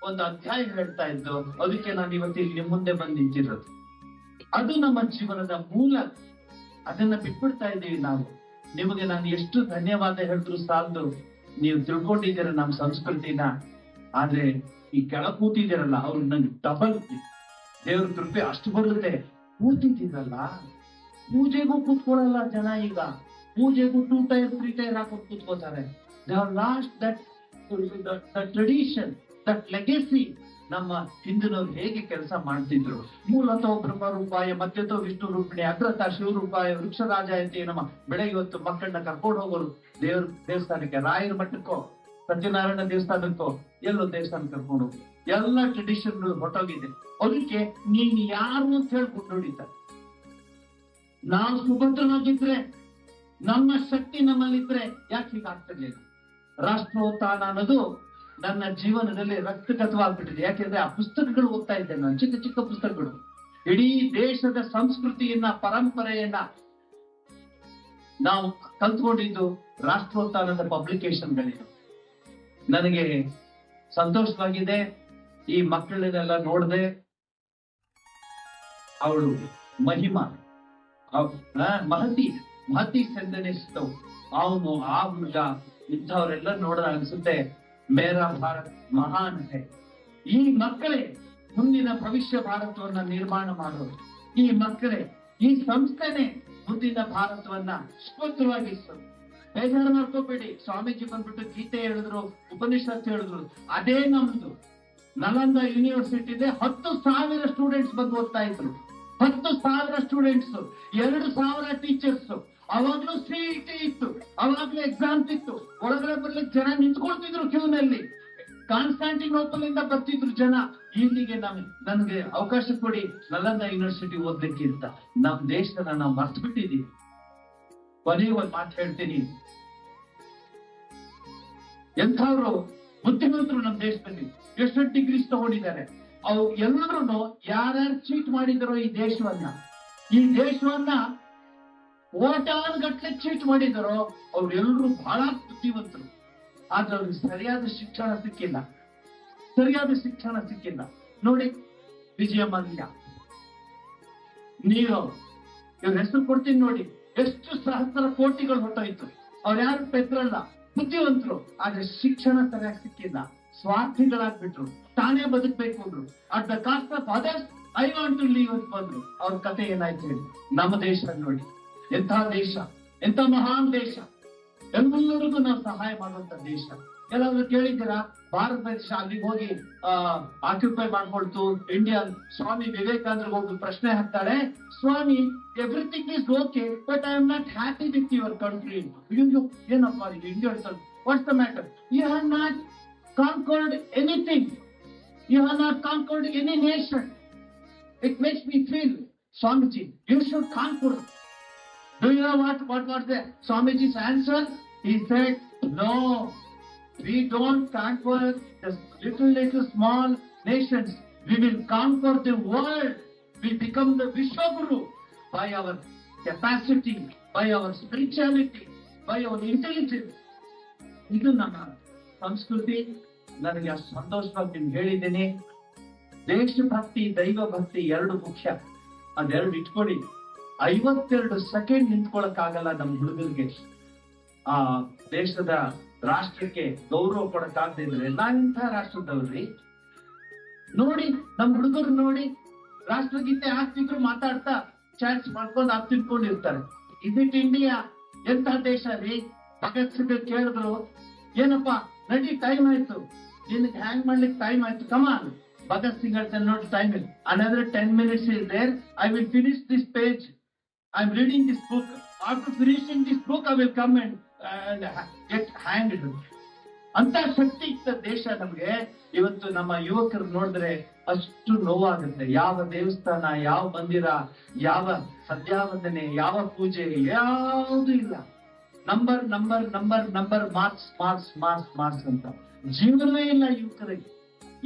ಒಂದು ಅಧ್ಯಾಯ ಹೇಳ್ತಾ ಇದ್ದು. ಅದಕ್ಕೆ ನಾನು ಇವತ್ತು ಇಲ್ಲಿ ಮುಂದೆ ಬಂದು ನಿಂತಿರೋದು. ಅದು ನಮ್ಮ ಜೀವನದ ಮೂಲ. ಅದನ್ನ ಬಿಟ್ಬಿಡ್ತಾ ಇದ್ದೀವಿ ನಾವು. ನಿಮಗೆ ನಾನು ಎಷ್ಟು ಧನ್ಯವಾದ ಹೇಳಿದ್ರು ಸಾಲದು. ನೀವು ತಿಳ್ಕೊಂಡಿದ್ದೀರ ನಮ್ಮ ಸಂಸ್ಕೃತಿನ. ಆದ್ರೆ ಈ ಕೆಳ ಕೂತಿದ್ದೀರಲ್ಲ, ಅವ್ರು ನಂಗೆ ಡಬಲ್ ದೇವ್ರ ಕೃಪೆ ಅಷ್ಟು ಬರುತ್ತೆ. ಕೂತಿದ್ದೀರಲ್ಲ, ಪೂಜೆಗೂ ಕೂತ್ಕೊಳ್ಳಲ್ಲ ಜನ. ಈಗ ಪೂಜೆಗೂ 2 ಟೈರ್ 3 ಟೈರ್ ಹಾಕೊಂಡು ಕೂತ್ಕೋತಾರೆ. They have lost that tradition, that legacy. ನಮ್ಮ ಹಿಂದಿನವ್ರು ಹೇಗೆ ಕೆಲಸ ಮಾಡ್ತಿದ್ರು, ಮೂಲತಃ ಬ್ರಹ್ಮ ರೂಪಾಯ ಮಧ್ಯತೋ ವಿಷ್ಣು ರೂಪಿಣಿ ಅಗ್ರತ ಶಿವರೂಪಾಯ ವೃಕ್ಷರಾಜಾಯತಿ. ನಮ್ಮ ಬೆಳಗ್ಗೆ ಹೊತ್ತು ಮಕ್ಕಳನ್ನ ಕರ್ಕೊಂಡು ಹೋಗೋರು ದೇವಸ್ಥಾನಕ್ಕೆ, ರಾಯರ ಮಠಕ್ಕೋ ಸತ್ಯನಾರಾಯಣ ದೇವಸ್ಥಾನಕ್ಕೋ ಎಲ್ಲೋ ದೇವಸ್ಥಾನ ಕರ್ಕೊಂಡು ಹೋಗಿ, ಎಲ್ಲ ಟ್ರೆಡಿಷನ್ ಹೊಟ್ಟೋಗಿದೆ. ಅದಕ್ಕೆ ನೀನ್ ಯಾರು ಅಂತ ಹೇಳ್ಬಿಟ್ಟು ನೋಡಿತಾರೆ. ನಾವು ಸುಭದ್ರವಾಗಿದ್ರೆ, ನಮ್ಮ ಶಕ್ತಿ ನಮ್ಮಲ್ಲಿದ್ರೆ ಯಾಕೆ ಹೀಗಾಗ್ತಿರ್ಲಿಲ್ಲ? ರಾಷ್ಟ್ರೋತ್ಥಾನ ಅನ್ನೋದು ನನ್ನ ಜೀವನದಲ್ಲಿ ರಕ್ತಗತವಾಗ್ಬಿಟ್ಟಿದೆ. ಯಾಕೆಂದ್ರೆ ಆ ಪುಸ್ತಕಗಳು ಓದ್ತಾ ಇದ್ದೆ ನಾನು, ಚಿಕ್ಕ ಚಿಕ್ಕ ಪುಸ್ತಕಗಳು. ಇಡೀ ದೇಶದ ಸಂಸ್ಕೃತಿಯನ್ನ, ಪರಂಪರೆಯನ್ನ ನಾವು ಕಲ್ತ್ಕೊಂಡಿದ್ದು ರಾಷ್ಟ್ರೋತ್ಥಾನದ ಪಬ್ಲಿಕೇಶನ್ಗಳಿವೆ. ನನಗೆ ಸಂತೋಷವಾಗಿದೆ. ಈ ಮಕ್ಕಳನ್ನೆಲ್ಲ ನೋಡದೆ, ಅವಳು ಮಹಿಮಾ ಮಹತಿ ಸಂದನಿಸ್ತವು. ಅವನು ಆ ಹುಡುಗ ಇಂಥವರೆಲ್ಲ ನೋಡಿದ ಅನ್ಸುತ್ತೆ ಮೇರಾ ಭಾರತ್ ಮಹಾನ್ ಹೈ. ಈ ಮಕ್ಕಳೇ ಮುಂದಿನ ಭವಿಷ್ಯ ಭಾರತವನ್ನ ನಿರ್ಮಾಣ ಮಾಡೋದು. ಈ ಮಕ್ಕಳೇ, ಈ ಸಂಸ್ಥೆನೆ ಮುಂದಿನ ಭಾರತವನ್ನ ಸ್ವತಂತ್ರವಾಗಿಸೋದು. ಬೇಜಾರು ಮಾಡ್ಕೋಬೇಡಿ. ಸ್ವಾಮೀಜಿ ಬಂದ್ಬಿಟ್ಟು ಗೀತೆ ಹೇಳಿದ್ರು, ಉಪನಿಷತ್ ಹೇಳಿದ್ರು, ಅದೇ ನಮ್ದು. ನಲಂದ ಯೂನಿವರ್ಸಿಟಿ ಇದೆ, 10,000 ಸ್ಟೂಡೆಂಟ್ಸ್ ಬಂದು ಓದ್ತಾ ಇದ್ರು. 10,000 ಸ್ಟೂಡೆಂಟ್ಸ್, 2,000 ಟೀಚರ್ಸ್. ಅವಾಗ್ಲೂ CET ಇತ್ತು, ಅವಾಗ್ಲೂ ಎಕ್ಸಾಮ್ಸ್ ಇತ್ತು. ಒಳಗಡೆ ಬರ್ಲಿಕ್ಕೆ ಜನ ನಿಂತ್ಕೊಳ್ತಿದ್ರು ಕ್ಯೂನಲ್ಲಿ. ಕಾನ್ಸ್ಟಾಂಟಿನೋಪಲ್ ಇಂದ ಬರ್ತಿದ್ರು ಜನ. ಇಲ್ಲಿಗೆ ನನ್ಗೆ ಅವಕಾಶ ಕೊಡಿ ನಲಂದ ಯೂನಿವರ್ಸಿಟಿ ಓದ್ಲಿಕ್ಕೆ ಅಂತ. ನಮ್ ದೇಶನ ನಾವು ಮರ್ತು ಬಿಟ್ಟಿದೀವಿ. ಕೊನೆಗೆ ಒಂದ್ ಮಾತು ಹೇಳ್ತೀನಿ. ಎಂಥವ್ರು ಬುದ್ಧಿವಂತರು ನಮ್ಮ ದೇಶದಲ್ಲಿ ಎಷ್ಟು ಡಿಗ್ರೀಸ್ ತಗೊಂಡಿದ್ದಾರೆ. ಅವು ಎಲ್ಲರೂ ಯಾರ್ಯಾರು ಚೀಟ್ ಮಾಡಿದಾರೋ ಈ ದೇಶವನ್ನ ಓಟಾನ್ ಗಟ್ಲೆ ಚೀಟ್ ಮಾಡಿದಾರೋ ಅವ್ರೆಲ್ಲರೂ ಬಹಳ ಬುದ್ಧಿವಂತರು. ಆದ್ರೆ ಅವ್ರಿಗೆ ಸರಿಯಾದ ಶಿಕ್ಷಣ ಸಿಕ್ಕಿಲ್ಲ. ನೋಡಿ, ವಿಜಯ ಮಲ್ಯ, ನೀರವ್, ಇವ್ರ ಹೆಸರು ಕೊಡ್ತೀನಿ ನೋಡಿ. ಎಷ್ಟು ಸಹಸ್ರ ಕೋಟಿಗಳು ಹೊಟ್ಟೋಯ್ತು. ಅವ್ರು ಯಾರು ಪೆದ್ರಲ್ಲ, ಬುದ್ಧಿವಂತರು. ಆದ್ರೆ ಶಿಕ್ಷಣ ಸರಿಯಾಗಿ ಸಿಕ್ಕಿಲ್ಲ. ಸ್ವಾರ್ಥಿಗಳಾಗ್ಬಿಟ್ರು, ತಾನೇ ಬದುಕ್ಬೇಕು ಅಂದ್ರು. At the cost of others I want to leave ಅಂತ ಬಂದ್ರು. ಅವ್ರ ಕತೆ ಏನಾಯ್ತು ಹೇಳಿ. ನಮ್ಮ ದೇಶ ನೋಡಿ, ಎಂಥ ದೇಶ, ಎಂಥ ಮಹಾನ್ ದೇಶ. ಎಲ್ಲರಿಗೂ ನಾವು ಸಹಾಯ ಮಾಡುವಂತ ದೇಶ. ಎಲ್ಲಾದ್ರೂ ಕೇಳಿದ್ದೀರಾ ಭಾರತ ದೇಶ ಅಲ್ಲಿಗೆ ಹೋಗಿ ಆಕ್ಯುಪೈ ಮಾಡ್ಕೊಳ್ತು ಇಂಡಿಯಾ? ಸ್ವಾಮಿ ವಿವೇಕಾನಂದ್ರ ಹೋಗಿ ಪ್ರಶ್ನೆ ಹಾಕ್ತಾಳೆ, Swami everything is okay but I am not happy with your country. ಏನಪ್ಪಾ India, what's the matter? You have not conquered anything. You have not conquered any nation. It makes me feel, Swamiji, you should conquer. Do you know what was the Swamiji's answer? He said, no, we don't conquer the little small nations. We will conquer the world. We become the Vishwaguru by our capacity, by our spirituality, by our intelligence. ಇದು ನಮ್ಮ ಸಂಸ್ಕೃತಿ. ನನಗೆ ಅಷ್ಟು ಸಂತೋಷವಾಗಿ ನಿಮ್ಗೆ ಹೇಳಿದ್ದೀನಿ. ದೇಶಭಕ್ತಿ, ದೈವ ಭಕ್ತಿ ಎರಡು ಮುಖ್ಯ. ಅದೆರಡು ಇಟ್ಕೊಳ್ಳಿ. 52 ಸೆಕೆಂಡ್ ನಿಂತ್ಕೊಳಕ್ಕಾಗಲ್ಲ ನಮ್ಮ ಹುಡುಗರಿಗೆ. ಆ ದೇಶದ ರಾಷ್ಟ್ರಕ್ಕೆ ಗೌರವ ಕೊಡಕ್ಕಾಗದಿದ್ರೆ ನಾನಿಂಥ ರಾಷ್ಟ್ರದವ್ರಿ. ನೋಡಿ, ನಮ್ಮ ಹುಡುಗರು ನೋಡಿ, ರಾಷ್ಟ್ರಗೀತೆ ಹಾಕ್ತಿದ್ರು, ಮಾತಾಡ್ತಾ ಚಾನ್ಸ್ ಮಾಡ್ಕೊಂಡು ಹಾಕ್ ತಿಳ್ಕೊಂಡಿರ್ತಾರೆ. ಇದಿಟ್ ಇಂಡಿಯಾ ಎಂತ ದೇಶ ರೀ? ಭಗತ್ ಸಿಂಗ್ ಕೇಳಿದ್ರು, ಏನಪ್ಪಾ ನಡಿ, ಟೈಮ್ ಆಯ್ತು, ನಿನಗೆ ಹ್ಯಾಂಗ್ ಮಾಡ್ಲಿಕ್ಕೆ ಟೈಮ್ ಆಯ್ತು, ಕಮಾನ್. Bhagat Singh said, no time. Another 10 minutes is there. I will finish this page. I am reading this book. After finishing this book, I will come and get hanged. ಅಂತ ಶಕ್ತಿ ಇತ್ತ ದೇಶ ನಮ್ಗೆ. ಇವತ್ತು ನಮ್ಮ ಯುವಕರು ನೋಡಿದ್ರೆ ಅಷ್ಟು ನೋವಾಗುತ್ತೆ. ಯಾವ ದೇವಸ್ಥಾನ, ಯಾವ ಮಂದಿರ, ಯಾವ ಸಂಧ್ಯಾವಂದನೆ, ಯಾವ ಪೂಜೆ, ಯಾವುದು ಇಲ್ಲ. Number number number number, marks marks marks marks ಅಂತ. ಜೀವನವೇ ಇಲ್ಲ ಯುವಕರಿಗೆ.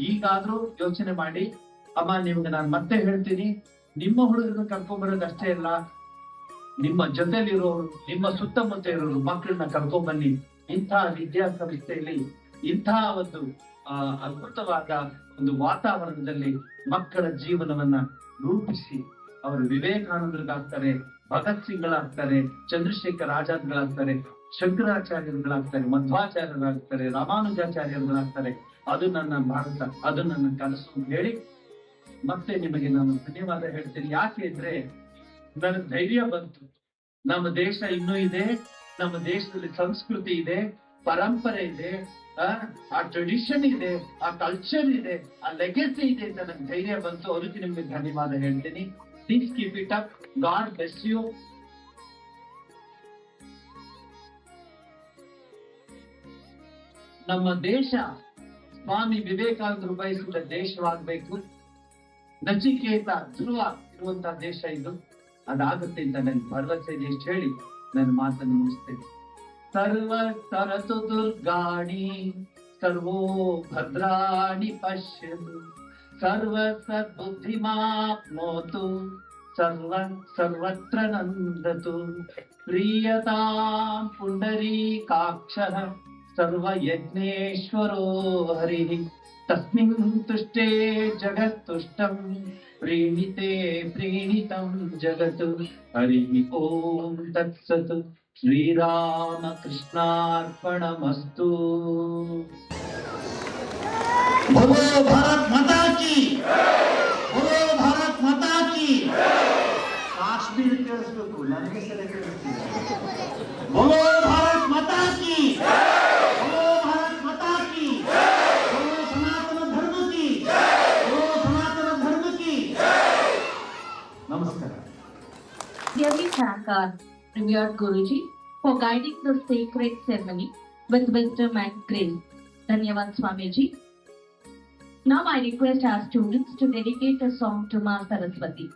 ಈಗಾದ್ರೂ ಯೋಚನೆ ಮಾಡಿ. ಅಮ್ಮ, ನಿಮ್ಗೆ ನಾನು ಮತ್ತೆ ಹೇಳ್ತೀನಿ, ನಿಮ್ಮ ಹುಡುಗರನ್ನ ಕರ್ಕೊಂಡ್ಬರೋದು ಅಷ್ಟೇ ಇಲ್ಲ, ನಿಮ್ಮ ಜೊತೆಲಿರೋರು, ನಿಮ್ಮ ಸುತ್ತಮುತ್ತ ಇರೋರು ಮಕ್ಕಳನ್ನ ಕರ್ಕೊಂಡ್ಬನ್ನಿ. ಇಂಥ ವಿದ್ಯಾಸಂಸ್ಥೆಯಲ್ಲಿ ಇಂಥ ಒಂದು ಅದ್ಭುತವಾದ ಒಂದು ವಾತಾವರಣದಲ್ಲಿ ಮಕ್ಕಳ ಜೀವನವನ್ನ ರೂಪಿಸಿ ಅವರು ವಿವೇಕಾನಂದರಿಗಾಗ್ತಾರೆ, ಭಗತ್ ಸಿಂಗ್ಗಳಾಗ್ತಾರೆ, ಚಂದ್ರಶೇಖರ್ ಆಜಾದ್ಗಳಾಗ್ತಾರೆ, ಶಂಕರಾಚಾರ್ಯರುಗಳಾಗ್ತಾರೆ, ಮಧ್ವಾಚಾರ್ಯರಾಗ್ತಾರೆ, ರಾಮಾನುಜಾಚಾರ್ಯರುಗಳಾಗ್ತಾರೆ. ಅದು ನನ್ನ ಭಾರತ, ಅದು ನನ್ನ ಕನಸು ಅಂತ ಹೇಳಿ ಮತ್ತೆ ನಿಮಗೆ ನಾನು ಧನ್ಯವಾದ ಹೇಳ್ತೀನಿ. ಯಾಕೆ ಅಂದ್ರೆ ನನಗೆ ಧೈರ್ಯ ಬಂತು. ನಮ್ಮ ದೇಶ ಇನ್ನೂ ಇದೆ, ನಮ್ಮ ದೇಶದಲ್ಲಿ ಸಂಸ್ಕೃತಿ ಇದೆ, ಪರಂಪರೆ ಇದೆ, ಆ ಟ್ರೆಡಿಷನ್ ಇದೆ, ಆ ಕಲ್ಚರ್ ಇದೆ, ಆ ಲೆಗಸಿ ಇದೆ ಅಂತ ನಂಗೆ ಧೈರ್ಯ ಬಂತು. ಅದಕ್ಕೆ ನಿಮ್ಗೆ ಧನ್ಯವಾದ ಹೇಳ್ತೀನಿ. Please keep it up. God bless you. ನಮ್ಮ ದೇಶ ಸ್ವಾಮಿ ವಿವೇಕಾನಂದರು ಬಯಸಿದ ದೇಶವಾಗಬೇಕು. ನಚಿಕೇತ ಧ್ರುವ ಇರುವಂತಹ ದೇಶ ಇದು. ಅದಾಗುತ್ತೆ ಅಂತ ನನ್ ಭರವಸೆ ಇದೆ. ಎಷ್ಟು ಹೇಳಿ ನನ್ನ ಮಾತನ್ನು ಮುಗಿಸ್ತೇನೆ. ಸರ್ವ ಸರತು ದುರ್ಗಾಣಿ ಸರ್ವೋ ಭದ್ರಾಣಿ ಪಶ್ಯತು ಸರ್ವ ಸದ್ಬುದ್ಧಿಮಾಪ್ನೋತು ಸರ್ವತ್ರ ನಂದತು ಪ್ರೀಯತಾಂ ಪುಂಡರೀಕಾಕ್ಷಃ ಸರ್ವಯಜ್ಞೇಶ್ವರೋ ಹರಿಃ ತಸ್ಮಿನ್ ತುಷ್ಟೇ ಜಗತ್ತುಷ್ಟಂ ಪ್ರೀಣಿತೆ ಪ್ರೀಣಿತಂ ಜಗತ್. ಹರಿಃ ಓಂ ತತ್ಸತ್. ಶ್ರೀರಾಮಕೃಷ್ಣಾರ್ಪಣಮಸ್ತು. बोलो भारत माता की, बोलो भारत माता की. ಕಾಶ್ಮೀರ ಕೇಳಿಸ್ಬೇಕು, ನನಗೆ ಸರಿ ಕೇಳಿಸ್ತಿಲ್ಲ. बोलो भारत माता की, बोलो भारत माता की, बोलो सनातन धर्म की, बोलो सनातन धर्म की. नमस्कार. Dearly thank our revered Guruji for guiding the sacred ceremony with wisdom and grace. Dhanyavad Swamiji. Now I request our students to dedicate a song to Ma Saraswati.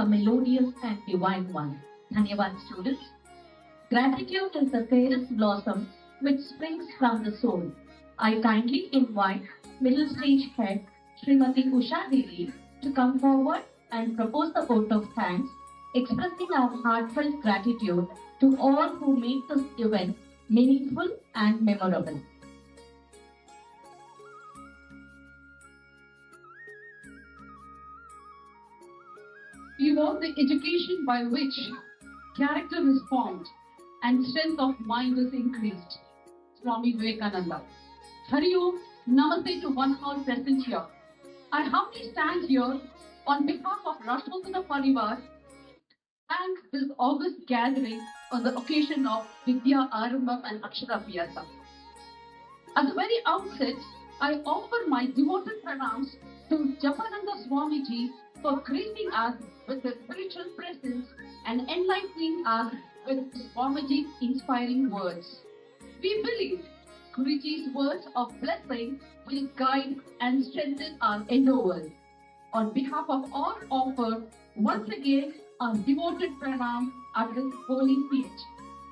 A melodious and divine one. Dhanyavad students. Gratitude is the fairest blossom which springs from the soul. I kindly invite middle stage head Srimati Usha Devi to come forward and propose the vote of thanks, expressing our heartfelt gratitude to all who make this event meaningful and memorable. You want the education by which character is formed and strength of mind is increased. Swami Vivekananda. Hari Om, Namaste to one all present here. I humbly stand here on behalf of Rashtrapati Parivar and this august gathering on the occasion of Vidya Arambam and Akshara Vyasa. At the very outset, I offer my devoted pranams to Japananda Swamiji for gracing us with his spiritual presence and enlightening us with Swamiji's inspiring words. We believe Guruji's words of blessing will guide and strengthen our endeavors. On behalf of all offer, once again, our devoted pranam at this holy feet.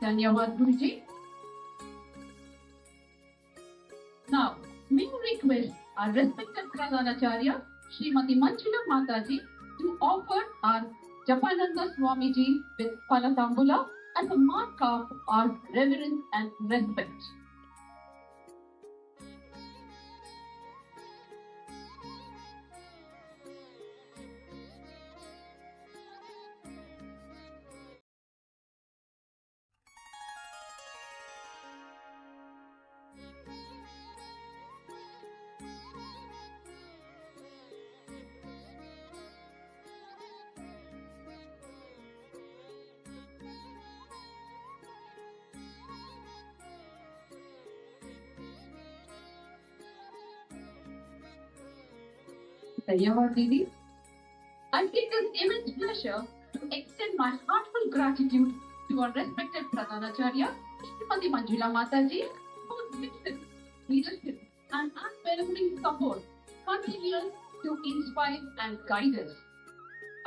Dhanyavad Guruji. Now, may we request our respected Pradhanacharya, Srimati Manjula Mataji, to offer our Japananda Swamiji with Palatambula as a mark of our reverence and respect. Dhanyavad Didi. I take this immense pleasure to extend my heartfelt gratitude to our respected Pradhanacharya, Srimati Manjula Mataji, whose wisdom, leadership, and unwavering support continue to inspire and guide us.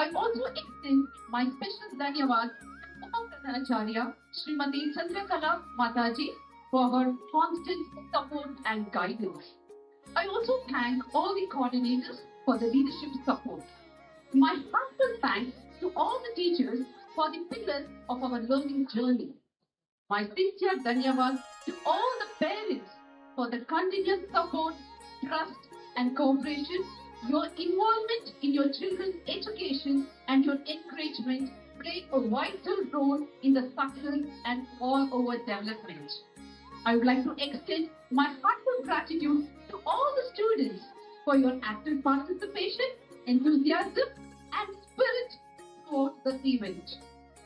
I also extend my special Dhanyavad to Pradhanacharya, Srimati Chandrakala Mataji, for her constant support and guidance. I also thank all the coordinators for the leadership support. My heartfelt thanks to all the teachers for the pillars of our learning journey. My sincere dhanyavad to all the parents for the continuous support, trust, and cooperation. Your involvement in your children's education and your encouragement play a vital role in the success and all-over development. I would like to extend my heartfelt gratitude to all the students for your active participation, enthusiasm, and spirit for the event.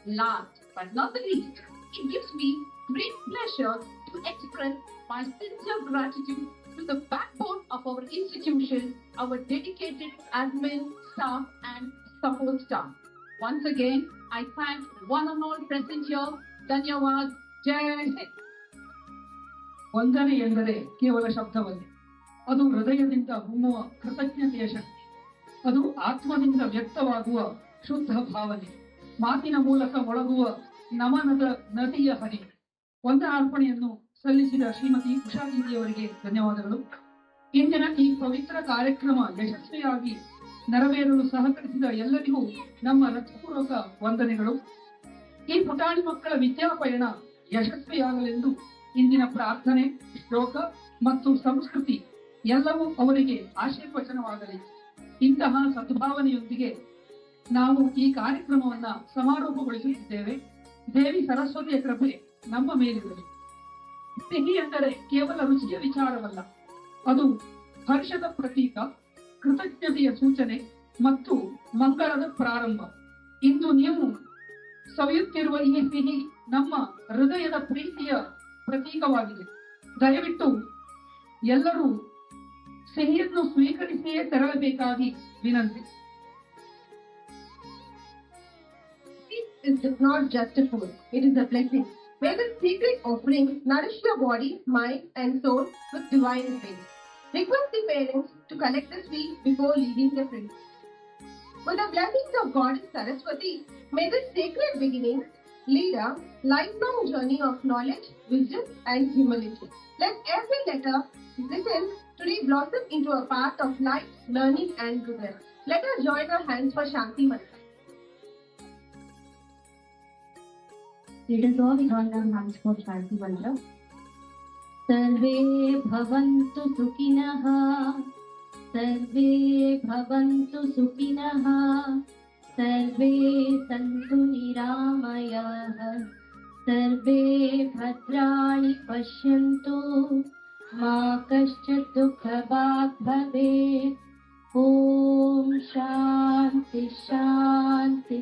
Last but not the least, it gives me great pleasure to express my sincere gratitude to the backbone of our institution, our dedicated admin, staff, and support staff. Once again, I thank one and all present here. Dhanyavad. Jai Hind. ವಂದನೆ ಎಂದರೆ ಕೇವಲ ಶಬ್ದವಲ್ಲ, ಅದು ಹೃದಯದಿಂದ ಹೊಮ್ಮುವ ಕೃತಜ್ಞತೆಯ ಶಕ್ತಿ. ಅದು ಆತ್ಮದಿಂದ ವ್ಯಕ್ತವಾಗುವ ಶುದ್ಧ ಭಾವನೆ, ಮಾತಿನ ಮೂಲಕ ಮೊಳಗುವ ನಮನದ ನದಿಯ ಹರಿವು. ವಂದನಾರ್ಪಣೆಯನ್ನು ಸಲ್ಲಿಸಿದ ಶ್ರೀಮತಿ ಉಷಾದೀದಿಯವರಿಗೆ ಧನ್ಯವಾದಗಳು. ಇಂದಿನ ಈ ಪವಿತ್ರ ಕಾರ್ಯಕ್ರಮ ಯಶಸ್ವಿಯಾಗಿ ನೆರವೇರಲು ಸಹಕರಿಸಿದ ಎಲ್ಲರಿಗೂ ನಮ್ಮ ಹೃತ್ಪೂರ್ವಕ ವಂದನೆಗಳು. ಈ ಪುಟಾಣಿ ಮಕ್ಕಳ ವಿದ್ಯಾಪಯಣ ಯಶಸ್ವಿಯಾಗಲೆಂದು ಇಂದಿನ ಪ್ರಾರ್ಥನೆ, ಶ್ಲೋಕ ಮತ್ತು ಸಂಸ್ಕೃತಿ ಎಲ್ಲವೂ ಅವರಿಗೆ ಆಶೀರ್ವಚನವಾಗಲಿ. ಇಂತಹ ಸದ್ಭಾವನೆಯೊಂದಿಗೆ ನಾವು ಈ ಕಾರ್ಯಕ್ರಮವನ್ನ ಸಮಾರೋಪಗೊಳಿಸುತ್ತಿದ್ದೇವೆ. ದೇವಿ ಸರಸ್ವತಿಯ ಕೃಪೆ ನಮ್ಮ ಮೇಲಿರಲಿ. ಸಿಹಿ ಎಂದರೆ ಕೇವಲ ರುಚಿಯ ವಿಚಾರವಲ್ಲ, ಅದು ಹರ್ಷದ ಪ್ರತೀಕ, ಕೃತಜ್ಞತೆಯ ಸೂಚನೆ ಮತ್ತು ಮಂಗಳದ ಪ್ರಾರಂಭ. ಇಂದು ನೀವು ಸವಿಯುತ್ತಿರುವ ಈ ಸಿಹಿ ನಮ್ಮ ಹೃದಯದ ಪ್ರೀತಿಯ ಪ್ರತೀಕವಾಗಿದೆ. ದಯವಿಟ್ಟು ಎಲ್ಲರೂ ಸಿಹಿಯನ್ನು ಸ್ವೀಕರಿಸಿಯೇ ತೆರಳಬೇಕಾಗಿ ವಿನಂತಿ. It is not just a food, it is a blessing. May the secret offering nourish your body, mind, and soul with divine grace. Request the parents to collect the sweet before leaving the prince. With the blessings of Goddess Saraswati, may this sacred beginning lead a lifelong journey of knowledge, wisdom, and humility. Let every letter written today blossom into a path of light, learning, and goodness. Let us join our hands for Shanti Mantra. Let us all join our hands for Shanti Mantra. Sarve bhavantu sukhinah, sarve bhavantu sukhinah, sarve santu niramayah, sarve bhadrani pashyantu, ma kaschit dukha bhavet, Om Shanti Shanti